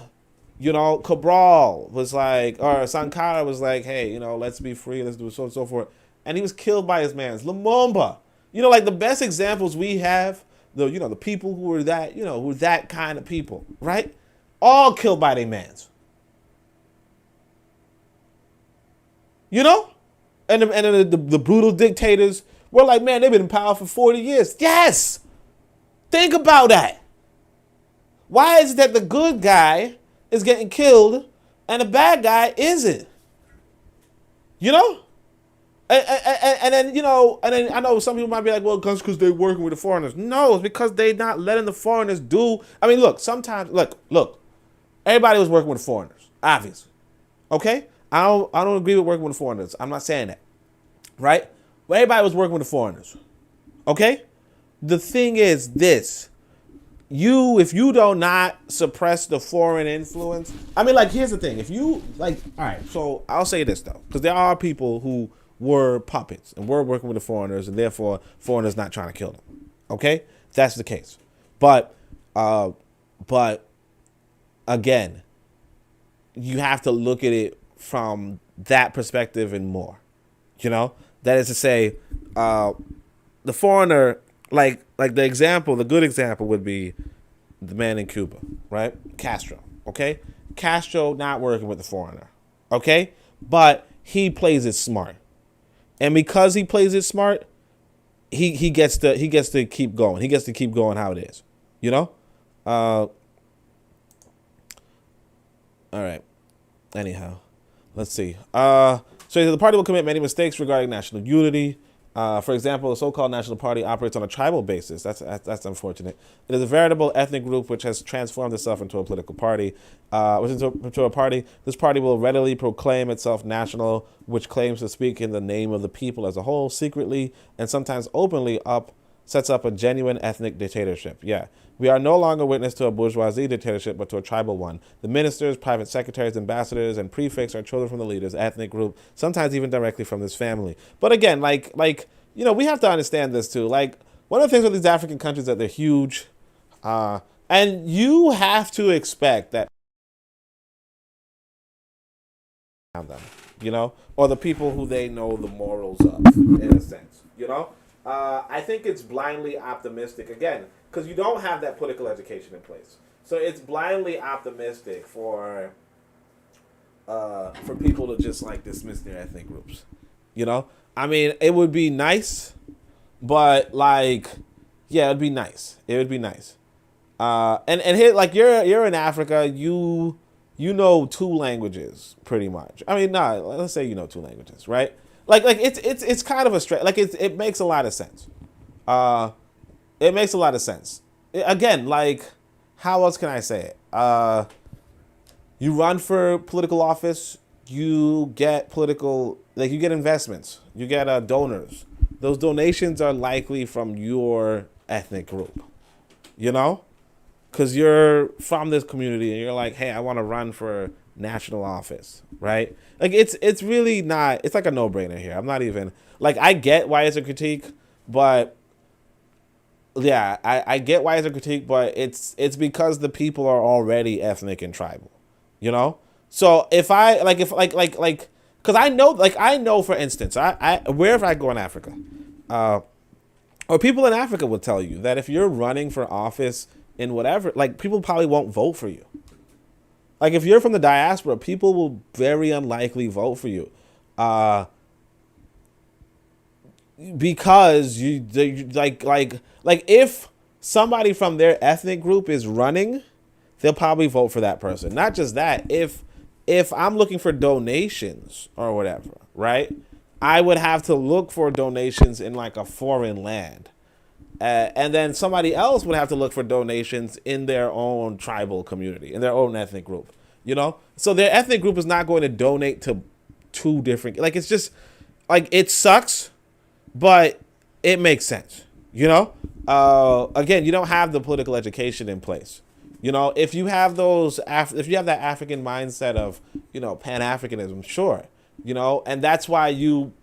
Cabral was like, or Sankara was like, hey, let's be free. Let's do so and so forth. And he was killed by his mans. Lumumba, like the best examples we have, the people who were that, who were that kind of people, right? All killed by their mans. And the brutal dictators were like, man, they've been in power for 40 years. Yes. Think about that. Why is it that the good guy is getting killed and the bad guy isn't? And then I know some people might be like, well, because they're working with the foreigners. No, it's because they're not letting the foreigners do. I mean, look, look, everybody was working with foreigners, obviously. Okay? I don't agree with working with foreigners. I'm not saying that. Right? But everybody was working with the foreigners. Okay? The thing is this. If you do not suppress the foreign influence, I mean, like, here's the thing. If you, all right, so I'll say this, though, because there are people who were puppets and were working with the foreigners, and therefore foreigners not trying to kill them. Okay? That's the case. But again, you have to look at it from that perspective and more. That is to say, the foreigner, like the example, the good example would be the man in Cuba, right? Castro, okay? Castro not working with the foreigner, okay? But he plays it smart. And because he plays it smart, he gets to keep going. He gets to keep going how it is, all right. Anyhow, let's see. So the party will commit many mistakes regarding national unity. For example, the so-called National Party operates on a tribal basis. That's unfortunate. It is a veritable ethnic group which has transformed itself into a political party. Into a party. This party will readily proclaim itself national, which claims to speak in the name of the people as a whole, secretly and sometimes openly sets up a genuine ethnic dictatorship. Yeah. We are no longer witness to a bourgeoisie dictatorship, but to a tribal one. The ministers, private secretaries, ambassadors, and prefects are children from the leaders' ethnic group, sometimes even directly from this family. But again, we have to understand this too. Like, one of the things with these African countries that they're huge, and you have to expect that them, or the people who they know the morals of, in a sense, I think it's blindly optimistic, again, because you don't have that political education in place. So it's blindly optimistic for people to just dismiss their ethnic groups. I mean, it would be nice, but yeah, it'd be nice. It would be nice. And here, you're in Africa, you know 2 languages pretty much. I mean, let's say you know 2 languages, right? It's kind of a stretch. It makes a lot of sense. It makes a lot of sense. Again, how else can I say it? You run for political office, you get you get investments, you get donors. Those donations are likely from your ethnic group, because you're from this community and you're like, hey, I want to run for national office, right? Like it's really not. It's like a no-brainer here. I'm not even like, I get why it's a critique, but yeah, I get why it's a critique, but it's because the people are already ethnic and tribal, you know. So if because I know for instance, I wherever I go in Africa, or people in Africa will tell you that if you're running for office in whatever, like, people probably won't vote for you. Like, if you're from the diaspora, people will very unlikely vote for you, because like if somebody from their ethnic group is running, they'll probably vote for that person. Not just that, if I'm looking for donations or whatever, right? I would have to look for donations in like a foreign land. And then somebody else would have to look for donations in their own tribal community, in their own ethnic group, you know? So their ethnic group is not going to donate to two different, like, it's just, like, it sucks, but it makes sense, you know? Again, you don't have the political education in place. You know, if you have if you have that African mindset of, you know, Pan-Africanism, sure, you know, and that's what you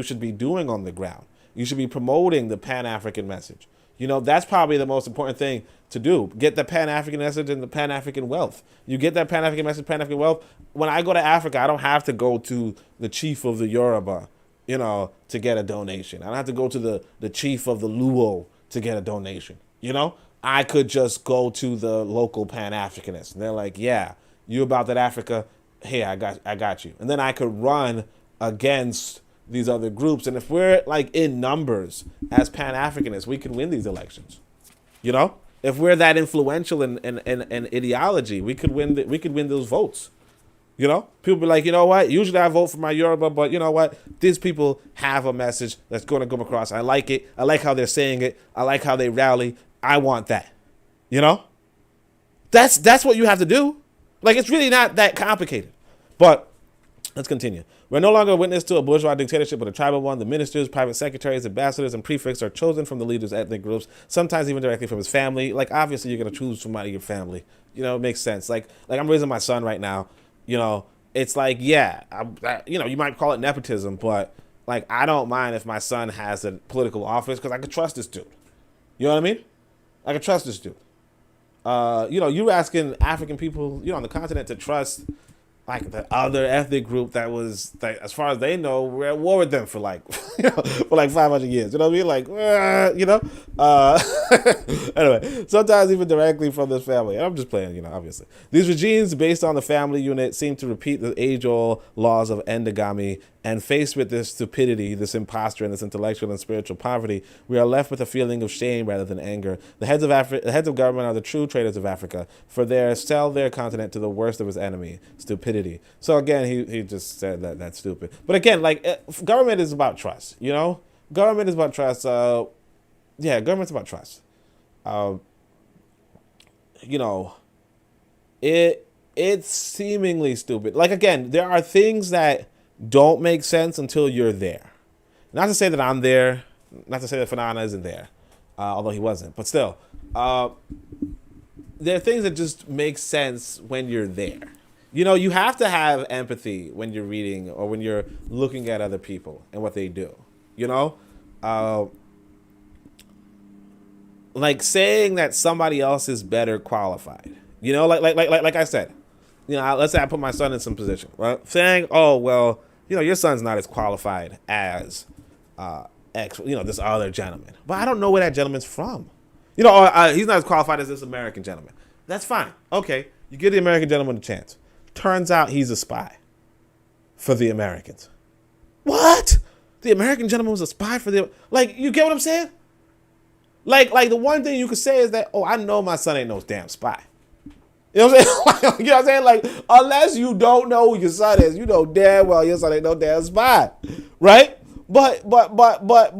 should be doing on the ground. You should be promoting the Pan-African message. You know, that's probably the most important thing to do. Get the Pan-African message and the Pan-African wealth. You get that Pan-African message, Pan-African wealth. When I go to Africa, I don't have to go to the chief of the Yoruba, you know, to get a donation. I don't have to go to the chief of the Luo to get a donation. You know, I could just go to the local Pan-Africanist. And they're like, yeah, you about that Africa? Hey, I got you. And then I could run against these other groups. And if we're like in numbers as Pan-Africanists, we can win these elections. You know, if we're that influential in ideology, we could win those votes. You know, people be like, you know what? Usually I vote for my Yoruba, but you know what? These people have a message that's going to come across. I like it. I like how they're saying it. I like how they rally. I want that. You know, that's what you have to do. Like, it's really not that complicated. But let's continue. We're no longer a witness to a bourgeois dictatorship, but a tribal one. The ministers, private secretaries, ambassadors, and prefects are chosen from the leader's ethnic groups, sometimes even directly from his family. Like, obviously, you're going to choose somebody in your family. You know, it makes sense. Like I'm raising my son right now. You know, it's like, yeah, you know, you might call it nepotism, but like, I don't mind if my son has a political office because I could trust this dude. You know what I mean? I could trust this dude. You know, you asking African people, you know, on the continent to trust like the other ethnic group that was, like, as far as they know, we're at war with them for like, you know, for like 500 years. You know what I mean? Like, you know. Anyway, sometimes even directly from this family. And I'm just playing, you know, obviously. These regimes, based on the family unit, seem to repeat the age-old laws of endogamy. And faced with this stupidity, this imposture, and this intellectual and spiritual poverty, we are left with a feeling of shame rather than anger. The heads of government are the true traitors of Africa, for they sell their continent to the worst of his enemy, stupidity. So again, he just said that that's stupid. But again, like, government is about trust, you know? Government is about trust. Yeah, government's about trust. You know, it's seemingly stupid. Like, again, there are things that don't make sense until you're there. Not to say that I'm there, not to say that Fanon isn't there, although he wasn't, but still, there are things that just make sense when you're there. You know, you have to have empathy when you're reading or when you're looking at other people and what they do, you know? Like saying that somebody else is better qualified, you know, like I said, you know, let's say I put my son in some position, right? Saying, oh, well, you know, your son's not as qualified as you know, this other gentleman. But I don't know where that gentleman's from. You know, he's not as qualified as this American gentleman. That's fine. Okay, you give the American gentleman a chance. Turns out he's a spy for the Americans. What? The American gentleman was a spy for the... Like, you get what I'm saying? Like the one thing you could say is that, oh, I know my son ain't no damn spy. You know what I'm saying? You know what I'm saying? Like, unless you don't know who your son is, you know damn well your son ain't no damn spy, right? But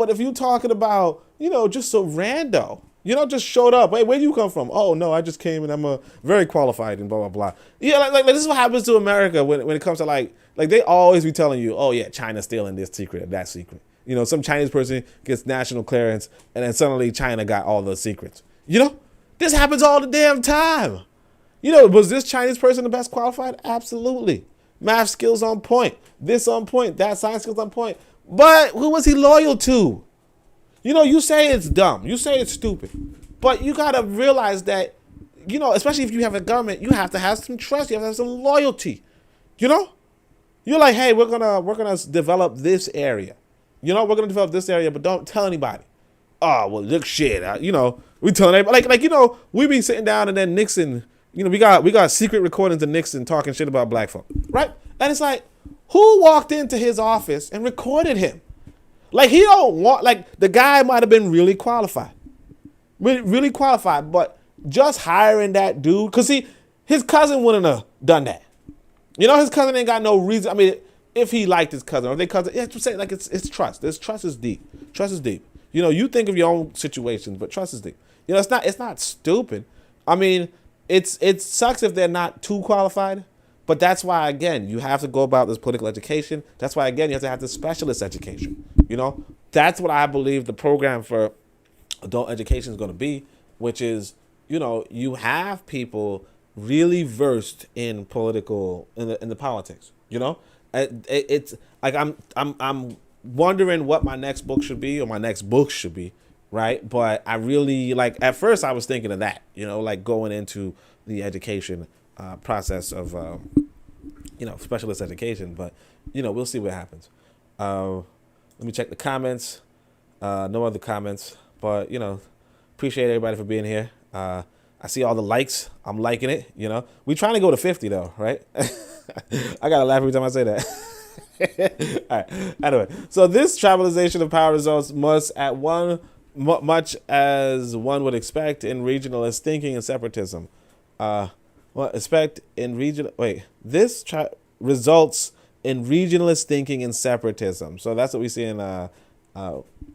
if you talking about, you know, just so rando, you know, just showed up. Wait, where do you come from? Oh no, I just came and I'm a very qualified and blah blah blah. Yeah, like this is what happens to America when it comes to like they always be telling you, oh yeah, China's stealing this secret or that secret. You know, some Chinese person gets national clearance and then suddenly China got all the secrets. You know? This happens all the damn time. You know, was this Chinese person the best qualified? Absolutely. Math skills on point. This on point. That science skills on point. But who was he loyal to? You know, you say it's dumb. You say it's stupid. But you got to realize that, you know, especially if you have a government, you have to have some trust. You have to have some loyalty. You know? You're like, hey, we're gonna develop this area. You know, we're gonna develop this area, but don't tell anybody. Oh, well, look, shit. You know, we telling everybody, like, you know, we be sitting down and then Nixon, you know, we got secret recordings of Nixon talking shit about black folk, right? And it's like, who walked into his office and recorded him? Like, he don't want, like, the guy might have been really qualified, really qualified, but just hiring that dude, because his cousin wouldn't have done that. You know, his cousin ain't got no reason. I mean, if he liked his cousin, or if they cousin, yeah, I'm saying, like, it's trust. This trust is deep. Trust is deep. You know, you think of your own situations, but trust is deep. You know, it's not stupid. I mean, it sucks if they're not too qualified, but that's why, again, you have to go about this political education. That's why, again, you have to have the specialist education. You know, that's what I believe the program for adult education is going to be, which is, you know, you have people really versed in political, in the politics. You know, it's like I'm wondering what my next book should be, or my next book should be, right? But I really, like, at first I was thinking of that, you know, like going into the education process of, you know, specialist education. But, you know, we'll see what happens. Let me check the comments. No other comments, but, you know, appreciate everybody for being here. I see all the likes. I'm liking it. You know, we trying to go to 50 though, right? I gotta laugh every time I say that. All right. Anyway, so this tribalization of power results much as one would expect in regionalist thinking and separatism. Results in regionalist thinking and separatism. So that's what we see in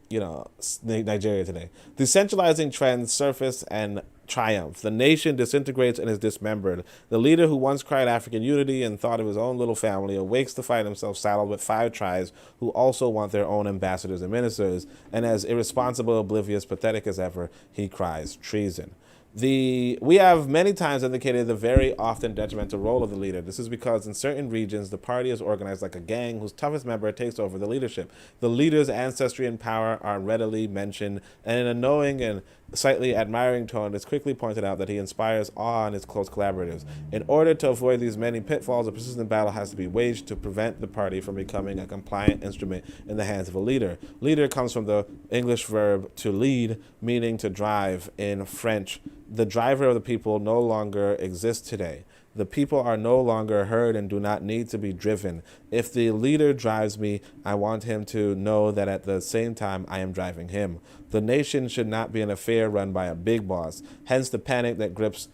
you know, Nigeria today. Decentralizing trends surface and triumph. The nation disintegrates and is dismembered. The leader who once cried African unity and thought of his own little family awakes to find himself saddled with 5 tribes who also want their own ambassadors and ministers. And as irresponsible, oblivious, pathetic as ever, he cries treason. We have many times indicated the very often detrimental role of the leader. This is because in certain regions, the party is organized like a gang whose toughest member takes over the leadership. The leader's ancestry and power are readily mentioned, and in a knowing and slightly admiring tone, it's quickly pointed out that he inspires awe in his close collaborators. In order to avoid these many pitfalls, a persistent battle has to be waged to prevent the party from becoming a compliant instrument in the hands of a leader. Leader comes from the English verb to lead, meaning to drive in French. The driver of the people no longer exists today. The people are no longer heard and do not need to be driven. If the leader drives me, I want him to know that at the same time I am driving him. The nation should not be an affair run by a big boss. Hence the panic that grips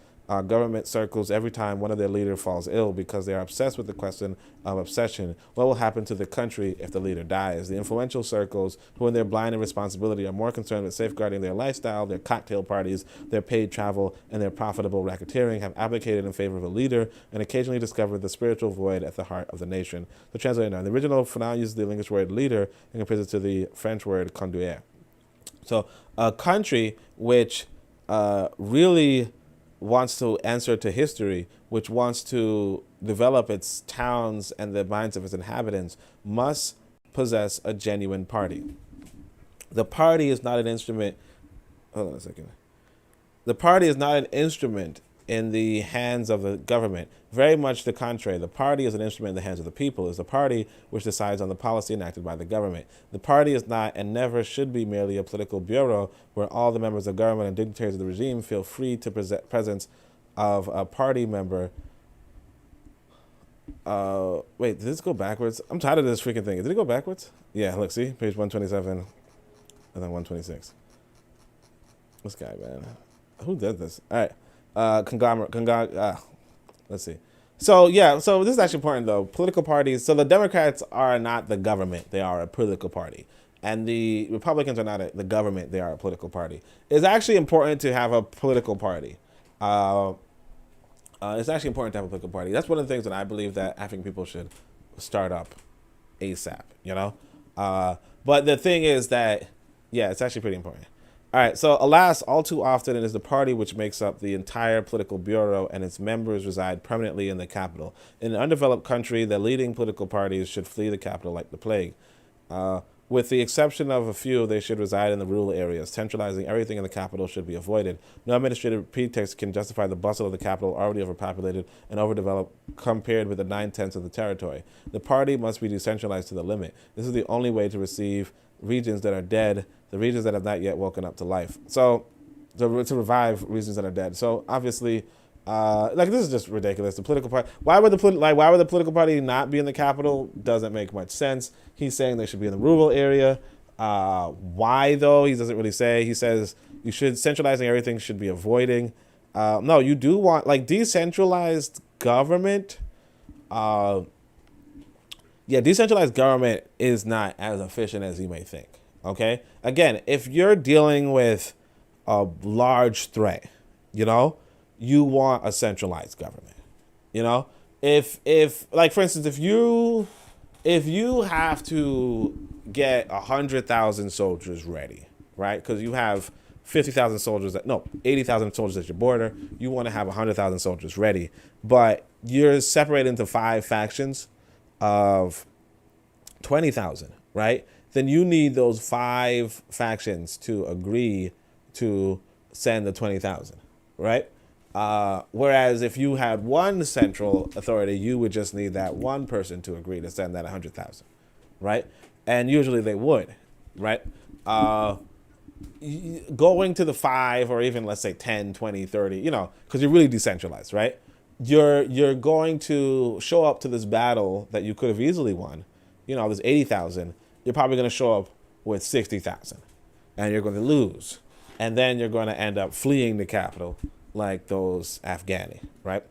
government circles every time one of their leaders falls ill, because they are obsessed with the question of obsession. What will happen to the country if the leader dies? The influential circles, who in their blind irresponsibility are more concerned with safeguarding their lifestyle, their cocktail parties, their paid travel, and their profitable racketeering, have abdicated in favor of a leader and occasionally discovered the spiritual void at the heart of the nation. The translator, the original Fanon uses the English word leader and compares it to the French word conduire. So a country which really wants to answer to history, which wants to develop its towns and the minds of its inhabitants, must possess a genuine party. The party is not an instrument. Hold on a second. The party is not an instrument in the hands of the government. Very much the contrary. The party is an instrument in the hands of the people. It's the party which decides on the policy enacted by the government. The party is not and never should be merely a political bureau where all the members of government and dignitaries of the regime feel free to presence of a party member. Wait, did this go backwards? I'm tired of this freaking thing. Did it go backwards? Yeah, look, see? Page 127 and then 126. This guy, man. Who did this? All right. Let's see. So this is actually important though. Political parties. So the Democrats are not the government; they are a political party, and the Republicans are not the government; they are a political party. It's actually important to have a political party. It's actually important to have a political party. That's one of the things that I believe that African people should start up ASAP. You know, but the thing is that it's actually pretty important. All right, so alas, all too often it is the party which makes up the entire political bureau and its members reside permanently in the capital. In an undeveloped country, the leading political parties should flee the capital like the plague. With the exception of a few, they should reside in the rural areas. Centralizing everything in the capital should be avoided. No administrative pretext can justify the bustle of the capital, already overpopulated and overdeveloped compared with the 9/10 of the territory. The party must be decentralized to the limit. This is the only way to receive regions that are dead, the regions that have not yet woken up to life. So, to revive regions that are dead. So, obviously, like this is just ridiculous. The political party. Why would the political party not be in the capital? Doesn't make much sense. He's saying they should be in the rural area. Why though? He doesn't really say. He says you should centralizing everything should be avoiding. No, you do want like decentralized government. Yeah, decentralized government is not as efficient as you may think. Okay, again, if you're dealing with a large threat, you want a centralized government. If like for instance, if you have to get 100,000 soldiers ready, right? Because you have 50,000 soldiers 80,000 soldiers at your border. You want to have 100,000 soldiers ready, but you're separated into 5 factions of 20,000, right? Then you need those 5 factions to agree to send the 20,000, right? Whereas if you had one central authority, you would just need that one person to agree to send that 100,000, right? And usually they would, right? Going to the 5 or even let's say 10, 20, 30, because you're really decentralized, right? You're going to show up to this battle that you could have easily won. There's 80,000. You're probably going to show up with 60,000 and you're going to lose. And then you're going to end up fleeing the capital like those Afghani, right?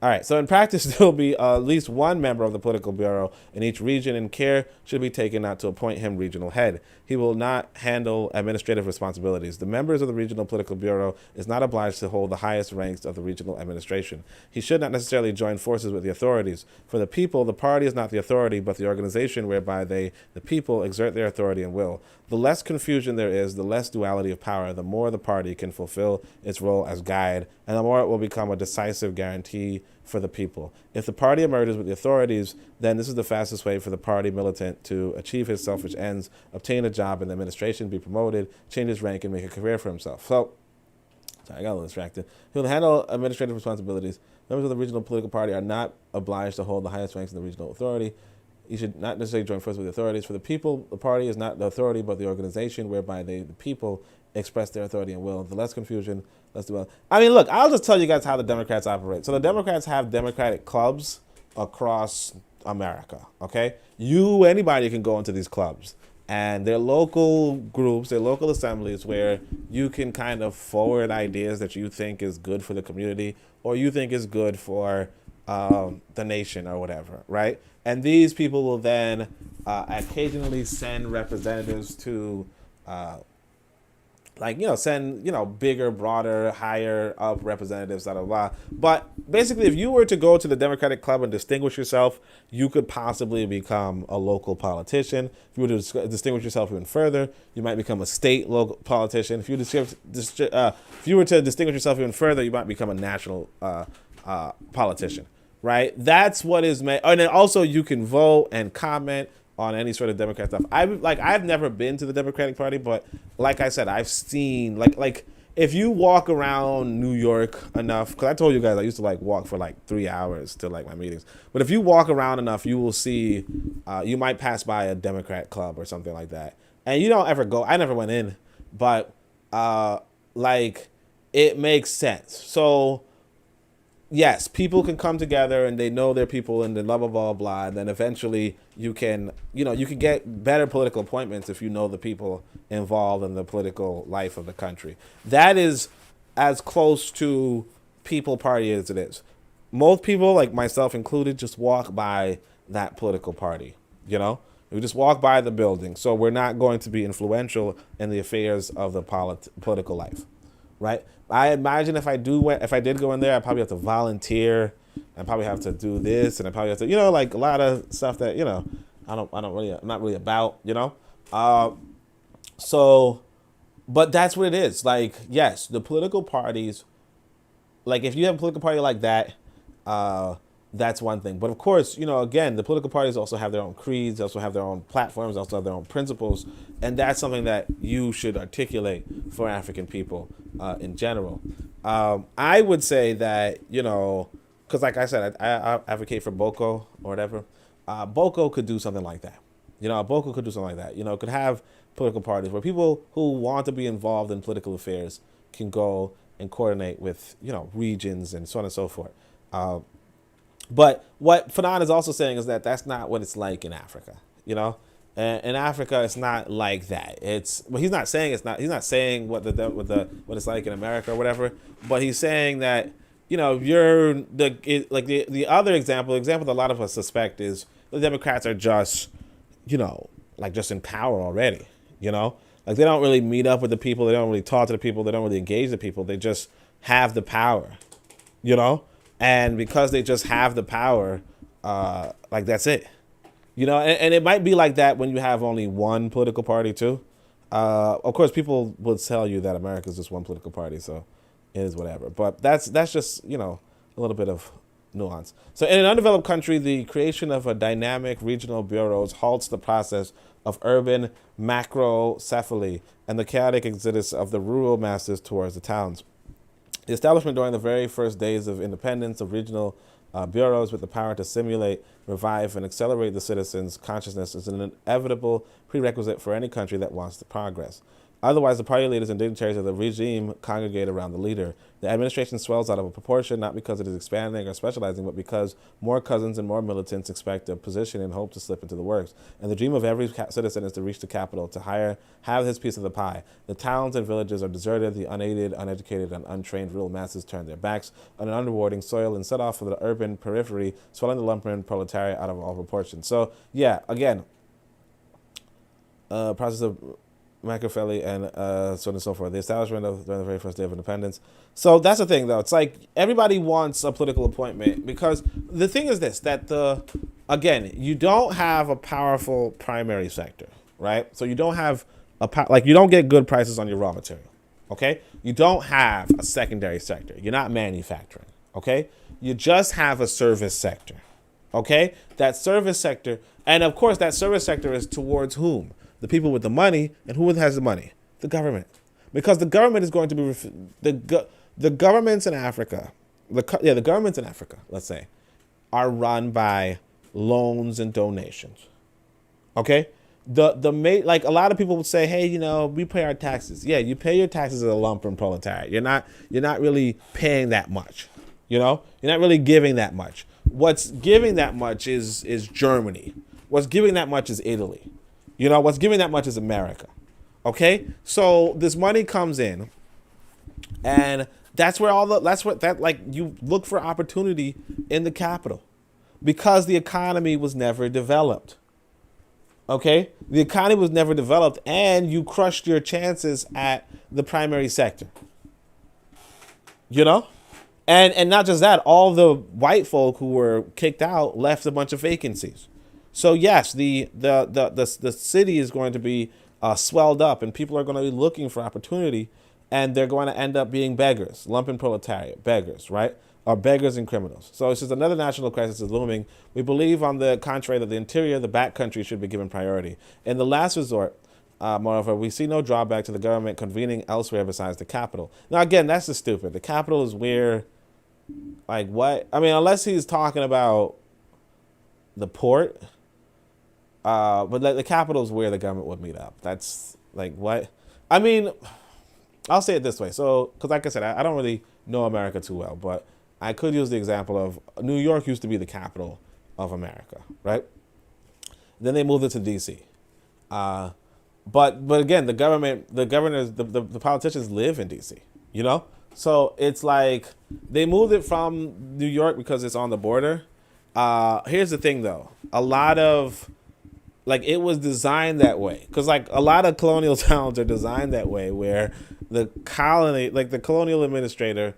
All right, so in practice, there will be at least one member of the political bureau in each region, and care should be taken not to appoint him regional head. He will not handle administrative responsibilities. The members of the regional political bureau is not obliged to hold the highest ranks of the regional administration. He should not necessarily join forces with the authorities. For the people, the party is not the authority, but the organization whereby the people, exert their authority and will. The less confusion there is, the less duality of power, the more the party can fulfill its role as guide, and the more it will become a decisive guarantee for the people. If the party emerges with the authorities, then this is the fastest way for the party militant to achieve his selfish ends, obtain a job in the administration, be promoted, change his rank, and make a career for himself. Sorry, I got a little distracted. He'll handle administrative responsibilities. Members of the regional political party are not obliged to hold the highest ranks in the regional authority. You should not necessarily join forces with the authorities. For the people, the party is not the authority, but the organization whereby the people express their authority and will. The less confusion, less duality. I mean, look, I'll just tell you guys how the Democrats operate. So the Democrats have Democratic clubs across America, okay? Anybody can go into these clubs. And they're local groups, they're local assemblies where you can kind of forward ideas that you think is good for the community or you think is good for the nation or whatever, right? And these people will then occasionally send representatives to send, bigger, broader, higher up representatives, blah, blah, blah. But basically, if you were to go to the Democratic Club and distinguish yourself, you could possibly become a local politician. If you were to distinguish yourself even further, you might become a state local politician. If you were to distinguish yourself even further, you might become a national politician, right? That's what is meant. And then also you can vote and comment on any sort of Democrat stuff. I've never been to the Democratic Party, but like I said, I've seen like if you walk around New York enough, because I told you guys I used to walk for 3 hours to my meetings. But if you walk around enough, you will see you might pass by a Democrat club or something like that, and you don't ever go. I never went in, but it makes sense. So yes, people can come together and they know their people and then blah, blah, blah, blah. And then eventually you can get better political appointments if you know the people involved in the political life of the country. That is as close to people party as it is. Most people, like myself included, just walk by that political party, We just walk by the building. So we're not going to be influential in the affairs of the political life, right? I imagine if I did go in there, I'd probably have to volunteer. I'd probably have to do this, and I probably have to, a lot of stuff that I'm not really about, So But that's what it is. Like, yes, the political parties, like if you have a political party like that, uh, that's one thing. But of course, again, the political parties also have their own creeds, also have their own platforms, also have their own principles, and that's something that you should articulate for African people in general. I would say that because like I said, I advocate for Boko or whatever. Boko could do something like that. Boko could do something like that. Could have political parties where people who want to be involved in political affairs can go and coordinate with regions and so on and so forth. But what Fanon is also saying is that that's not what it's like in Africa. And in Africa, it's not like that. He's not saying it's not. He's not saying what it's like in America or whatever. But he's saying that you're the other example that a lot of us suspect is the Democrats are just just in power already. Like they don't really meet up with the people. They don't really talk to the people. They don't really engage the people. They just have the power. And because they just have the power, like that's it. And it might be like that when you have only one political party too. Of course, people will tell you that America is just one political party, so it is whatever. But that's just a little bit of nuance. So in an undeveloped country, the creation of a dynamic regional bureaus halts the process of urban macrocephaly and the chaotic exodus of the rural masses towards the towns. The establishment during the very first days of independence of regional bureaus with the power to simulate, revive, and accelerate the citizens' consciousness is an inevitable prerequisite for any country that wants to progress. Otherwise, the party leaders and dignitaries of the regime congregate around the leader. The administration swells out of a proportion, not because it is expanding or specializing, but because more cousins and more militants expect a position and hope to slip into the works. And the dream of every citizen is to reach the capital, to have his piece of the pie. The towns and villages are deserted. The unaided, uneducated, and untrained rural masses turn their backs on an underwarding soil and set off for the urban periphery, swelling the lumpen proletariat out of all proportion. So, yeah, again, process of Machiavelli and so on and so forth. The establishment of during the very first day of independence. So that's the thing, though. It's like everybody wants a political appointment because the thing is this: that you don't have a powerful primary sector, right? So you don't have you don't get good prices on your raw material. Okay, you don't have a secondary sector. You're not manufacturing. Okay, you just have a service sector. Okay, that service sector, and of course that service sector is towards whom? The people with the money, and who has the money? The government, because the government is going to be the governments in Africa, the governments in Africa, let's say, are run by loans and donations. Okay, like a lot of people would say, hey, we pay our taxes. Yeah, you pay your taxes as a lumpen proletariat. You're not really paying that much. You're not really giving that much. What's giving that much is Germany. What's giving that much is Italy. What's giving that much is America. Okay? So this money comes in, and that's where you look for opportunity in the capital because the economy was never developed. Okay? The economy was never developed, and you crushed your chances at the primary sector. And not just that, all the white folk who were kicked out left a bunch of vacancies. So yes, the city is going to be swelled up, and people are going to be looking for opportunity, and they're going to end up being beggars, lumpen proletariat, beggars, right? Or beggars and criminals. So it's just another national crisis is looming. We believe, on the contrary, that the interior, the back country, should be given priority. In the last resort, moreover, we see no drawback to the government convening elsewhere besides the capital. Now, again, that's just stupid. The capital is where, like, what? I mean, unless he's talking about the port. But the capital is where the government would meet up. That's like what? I mean, I'll say it this way. So, because like I said, I don't really know America too well, but I could use the example of New York used to be the capital of America, right? Then they moved it to D.C. But again, the governors, the politicians live in D.C. So it's like they moved it from New York because it's on the border. Here's the thing, though. A lot of it was designed that way because a lot of colonial towns are designed that way where the colonial administrator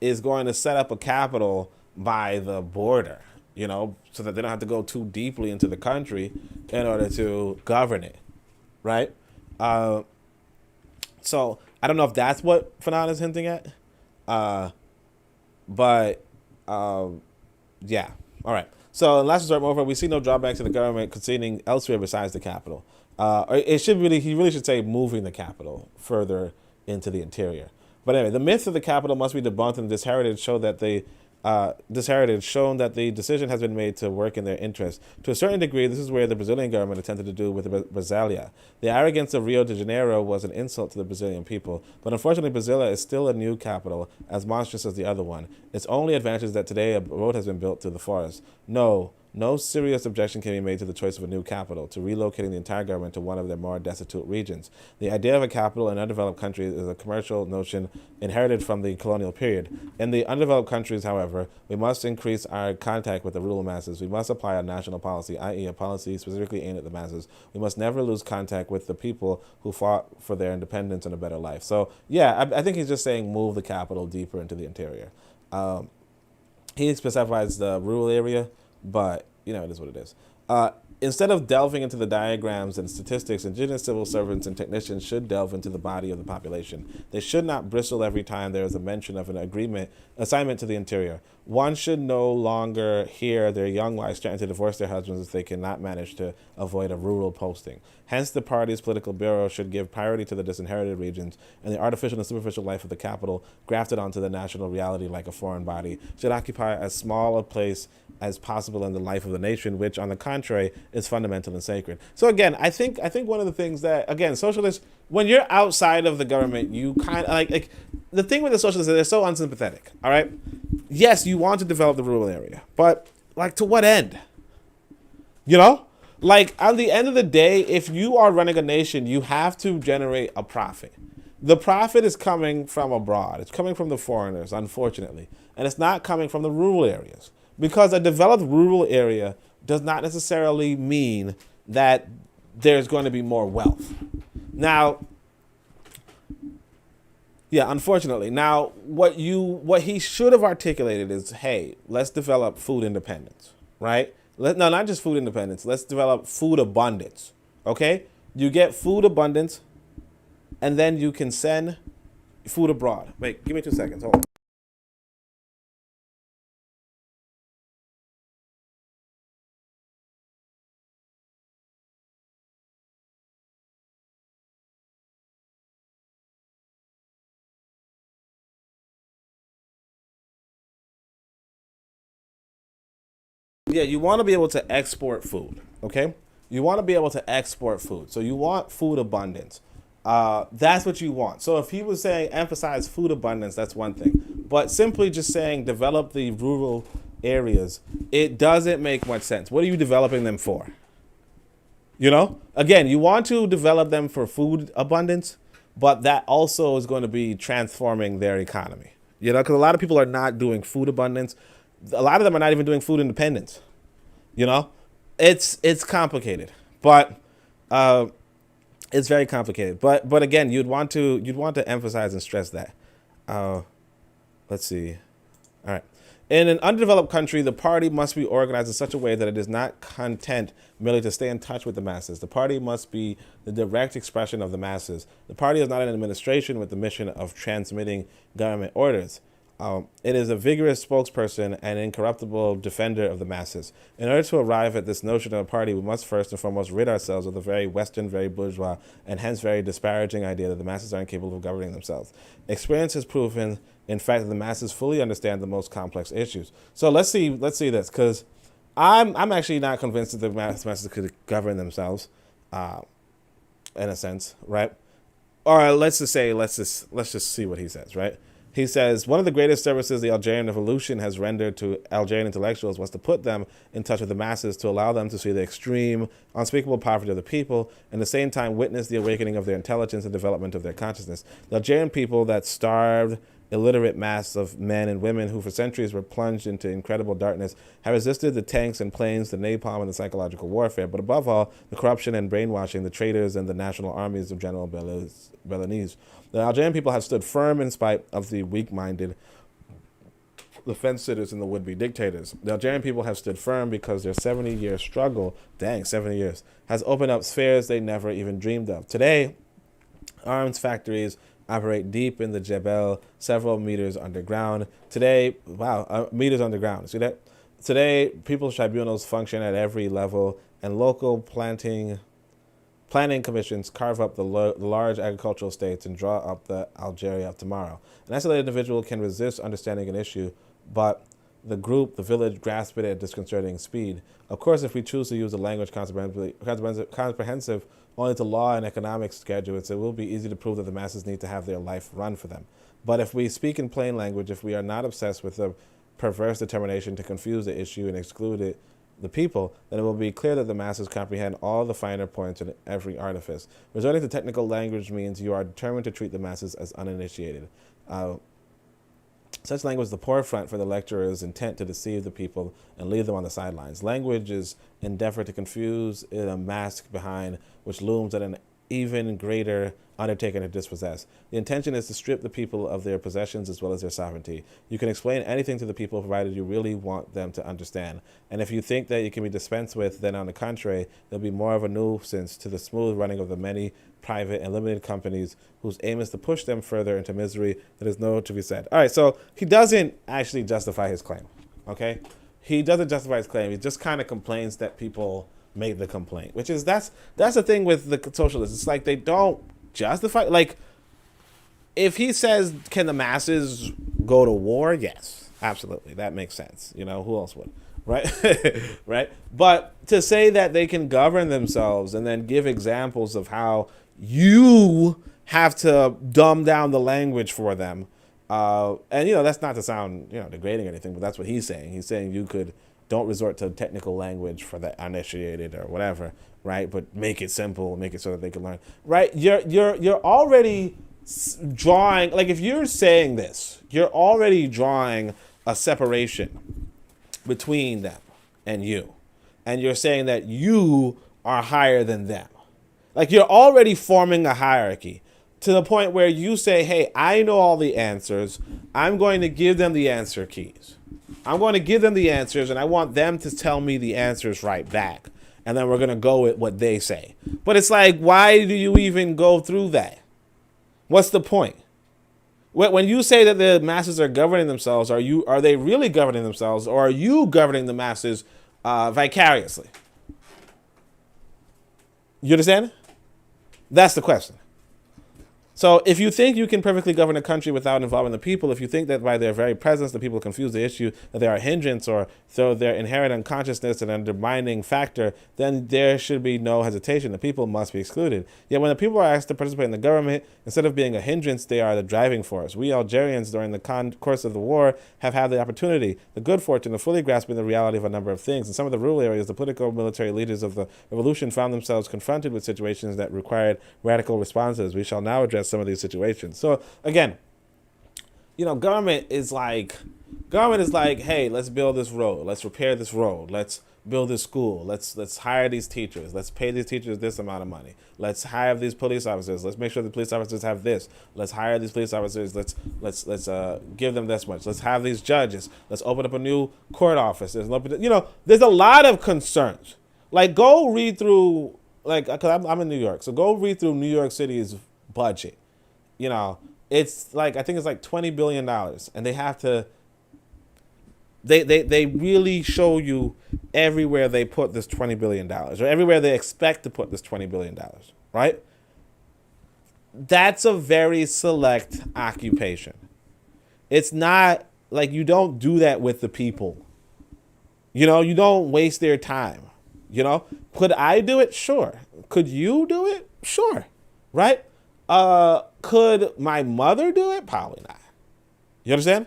is going to set up a capital by the border, so that they don't have to go too deeply into the country in order to govern it, right? So So I don't know if that's what Fanon is hinting at. Uh, but yeah. All right. So in last resort, moreover, we see no drawback to the government conceding elsewhere besides the capital. He really should say moving the capital further into the interior. But anyway, the myth of the capital must be debunked, and Disheritage shown that the decision has been made to work in their interest. To a certain degree, this is where the Brazilian government attempted to do with Brasilia. The arrogance of Rio de Janeiro was an insult to the Brazilian people, but unfortunately, Brasilia is still a new capital, as monstrous as the other one. Its only advantage is that today a road has been built through the forest. No serious objection can be made to the choice of a new capital, to relocating the entire government to one of their more destitute regions. The idea of a capital in undeveloped countries is a commercial notion inherited from the colonial period. In the undeveloped countries, however, we must increase our contact with the rural masses. We must apply a national policy, i.e. a policy specifically aimed at the masses. We must never lose contact with the people who fought for their independence and a better life. So, yeah, I think he's just saying move the capital deeper into the interior. He specifies the rural area, but, it is what it is. Instead of delving into the diagrams and statistics, indigenous civil servants and technicians should delve into the body of the population. They should not bristle every time there is a mention of an assignment to the interior. One should no longer hear their young wives threaten to divorce their husbands if they cannot manage to avoid a rural posting. Hence, the party's political bureau should give priority to the disinherited regions, and the artificial and superficial life of the capital, grafted onto the national reality like a foreign body, should occupy as small a place as possible in the life of the nation, which, on the contrary, is fundamental and sacred. So again, I think one of the things that, again, socialists, when you're outside of the government, you kind of like the thing with the socialists is they're so unsympathetic. All right, yes, you want to develop the rural area, but like to what end? Like at the end of the day, if you are running a nation, you have to generate a profit. The profit is coming from abroad. It's coming from the foreigners, unfortunately, and it's not coming from the rural areas. Because a developed rural area does not necessarily mean that there's going to be more wealth. Now, yeah, unfortunately. Now, what he should have articulated is, hey, let's develop food independence, right? No, not just food independence. Let's develop food abundance, okay? You get food abundance, and then you can send food abroad. Wait, give me 2 seconds. Hold on. Yeah, you want to be able to export food, okay? You want to be able to export food. So you want food abundance. That's what you want. So if he was saying emphasize food abundance, that's one thing. But simply just saying develop the rural areas, it doesn't make much sense. What are you developing them for? Again, you want to develop them for food abundance, but that also is going to be transforming their economy. Because a lot of people are not doing food abundance. A lot of them are not even doing food independence. It's complicated, but it's very complicated. But again, you'd want to emphasize and stress that. Let's see. All right. In an undeveloped country, the party must be organized in such a way that it is not content merely to stay in touch with the masses. The party must be the direct expression of the masses. The party is not an administration with the mission of transmitting government orders. It is a vigorous spokesperson and incorruptible defender of the masses. In order to arrive at this notion of a party, we must first and foremost rid ourselves of the very Western, very bourgeois, and hence very disparaging idea that the masses are incapable of governing themselves. Experience has proven, in fact, that the masses fully understand the most complex issues. So let's see this, because I'm actually not convinced that the masses could govern themselves, in a sense, right? Or let's just see what he says, right? He says, one of the greatest services the Algerian Revolution has rendered to Algerian intellectuals was to put them in touch with the masses, to allow them to see the extreme, unspeakable poverty of the people, and at the same time witness the awakening of their intelligence and development of their consciousness. The Algerian people, that starved, illiterate mass of men and women who for centuries were plunged into incredible darkness, have resisted the tanks and planes, the napalm and the psychological warfare, but above all, the corruption and brainwashing, the traitors and the national armies of General Belenese. The Algerian people have stood firm in spite of the weak-minded, the fence-sitters and the would-be dictators. The Algerian people have stood firm because their 70-year struggle, 70 years, has opened up spheres they never even dreamed of. Today, Arms factories operate deep in the Jebel, several meters underground. Today, meters underground. See that? Today, people's tribunals function at every level, and local planning commissions carve up the large agricultural states and draw up the Algeria of tomorrow. An isolated individual can resist understanding an issue, but the group, the village, grasp it at disconcerting speed. Of course, if we choose to use a language comprehensive only to law and economics graduates, it will be easy to prove that the masses need to have their life run for them. But if we speak in plain language, if we are not obsessed with the perverse determination to confuse the issue and exclude the people, then it will be clear that the masses comprehend all the finer points in every artifice. Resorting to technical language means you are determined to treat the masses as uninitiated. Such language is the poor front for the lecturer's intent to deceive the people and leave them on the sidelines. Language is endeavor to confuse in a mask behind which looms at an even greater undertaking to dispossess. The intention is to strip the people of their possessions as well as their sovereignty. You can explain anything to the people provided you really want them to understand. And if you think that it can be dispensed with, then on the contrary, there'll be more of a nuisance to the smooth running of the many private and limited companies whose aim is to push them further into misery that is no to be said. All right, so he doesn't actually justify his claim, okay? He doesn't justify his claim. He just kind of complains that people made the complaint, which is, that's the thing with the socialists. It's like they don't justify, like, if he says, can the masses go to war? Yes, absolutely. That makes sense. You know, who else would? Right? Right? But to say that they can govern themselves and then give examples of how you have to dumb down the language for them, and, you know, that's not to sound, you know, degrading or anything, but that's what he's saying. He's saying you could, don't resort to technical language for the uninitiated or whatever, right? But make it simple, make it so that they can learn, right? You're already drawing, like, if you're saying this, you're already drawing a separation between them and you. And you're saying that you are higher than them. Like, you're already forming a hierarchy to the point where you say, hey, I know all the answers. I'm going to give them the answer keys. I'm going to give them the answers, and I want them to tell me the answers right back. And then we're going to go with what they say. But it's like, why do you even go through that? What's the point? When you say that the masses are governing themselves, are they really governing themselves, or are you governing the masses vicariously? You understand? That's the question. So if you think you can perfectly govern a country without involving the people, if you think that by their very presence the people confuse the issue, that they are a hindrance or throw their inherent unconsciousness an undermining factor, then there should be no hesitation. The people must be excluded. Yet when the people are asked to participate in the government, instead of being a hindrance, they are the driving force. We Algerians, during the course of the war, have had the opportunity, the good fortune of fully grasping the reality of a number of things. In some of the rural areas, the political military leaders of the revolution found themselves confronted with situations that required radical responses. We shall now address some of these situations. So again, you know, government is like, hey, let's build this road, let's repair this road, let's build this school, let's hire these teachers, let's pay these teachers this amount of money, let's hire these police officers, let's make sure the police officers have this, let's hire these police officers, let's give them this much, let's have these judges, let's open up a new court office. You know, there's a lot of concerns. Like, go read through, like, because I'm in New York, so go read through New York City's budget. You know, it's like, I think it's like $20 billion, and they have to, they really show you everywhere they put this $20 billion, or everywhere they expect to put this $20 billion, right? That's a very select occupation. It's not like, you don't do that with the people. You know, you don't waste their time. You know, could I do it? Sure. Could you do it? Sure. Right? Could my mother do it? Probably not. You understand?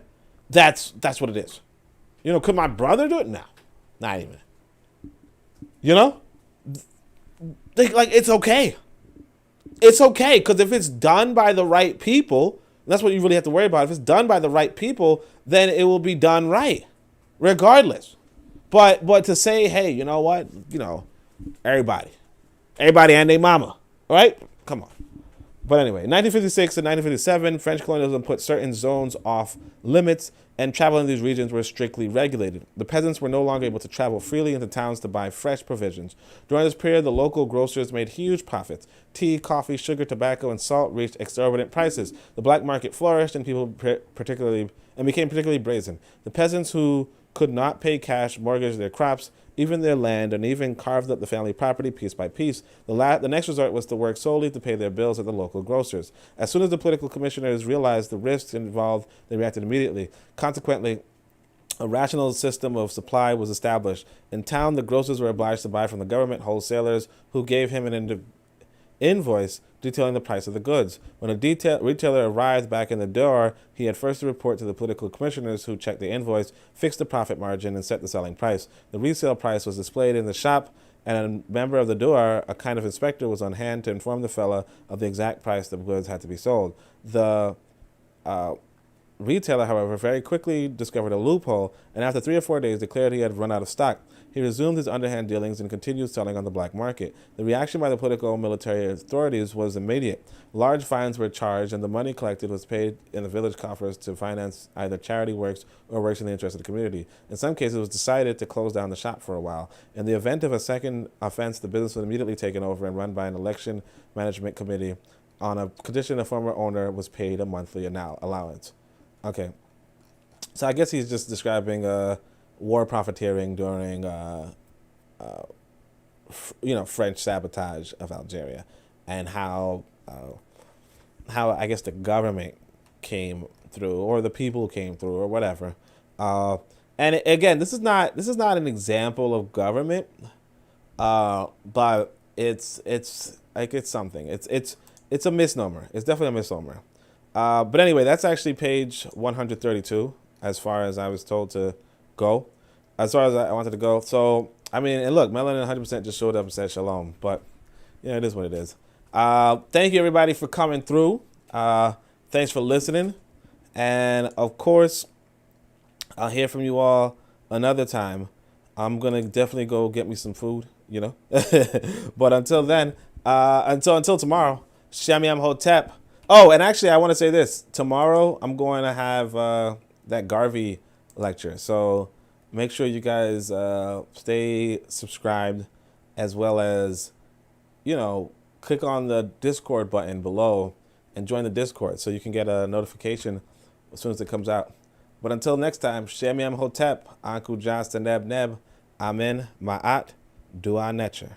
That's what it is. You know, could my brother do it? No, not even. You know, like, it's okay. It's okay, because if it's done by the right people, that's what you really have to worry about. If it's done by the right people, then it will be done right, regardless. But to say, hey, you know what? You know, everybody and their mama, right? Come on. But anyway, 1956 and 1957, French colonialism put certain zones off limits, and travel in these regions were strictly regulated. The peasants were no longer able to travel freely into towns to buy fresh provisions. During this period, the local grocers made huge profits. Tea, coffee, sugar, tobacco, and salt reached exorbitant prices. The black market flourished, and became particularly brazen. The peasants who could not pay cash mortgaged their crops, even their land, and even carved up the family property piece by piece. The next resort was to work solely to pay their bills at the local grocers. As soon as the political commissioners realized the risks involved, they reacted immediately. Consequently, a rational system of supply was established. In town, the grocers were obliged to buy from the government wholesalers, who gave him an invoice detailing the price of the goods. When a retailer arrived back in the door, he had first to report to the political commissioners, who checked the invoice, fixed the profit margin, and set the selling price. The resale price was displayed in the shop, and a member of the door, a kind of inspector, was on hand to inform the fellow of the exact price the goods had to be sold. The retailer, however, very quickly discovered a loophole, and after 3 or 4 days declared he had run out of stock. He resumed his underhand dealings and continued selling on the black market. The reaction by the political and military authorities was immediate. Large fines were charged, and the money collected was paid in the village coffers to finance either charity works or works in the interest of the community. In some cases, it was decided to close down the shop for a while. In the event of a second offense, the business was immediately taken over and run by an election management committee on a condition the former owner was paid a monthly allowance. Okay. So I guess he's just describing war profiteering during, French sabotage of Algeria, and how I guess the government came through, or the people came through, or whatever. Again, this is not an example of government, but it's something. It's a misnomer. It's definitely a misnomer. But anyway, that's actually page 132, as far as I was told to go, as far as I wanted to go. So, I mean, and look, Melanin 100% just showed up and said shalom, but, it is what it is. Thank you, everybody, for coming through. Thanks for listening. And, of course, I'll hear from you all another time. I'm going to definitely go get me some food, But until then, until tomorrow, Shamiam Hotep. Oh, and actually, I want to say this. Tomorrow, I'm going to have that Garvey lecture. So make sure you guys stay subscribed, as well as, click on the Discord button below and join the Discord so you can get a notification as soon as it comes out. But until next time, Shemiam Hotep, Anku Johnston Neb Neb, Amen, Ma'at, Dua Netcher.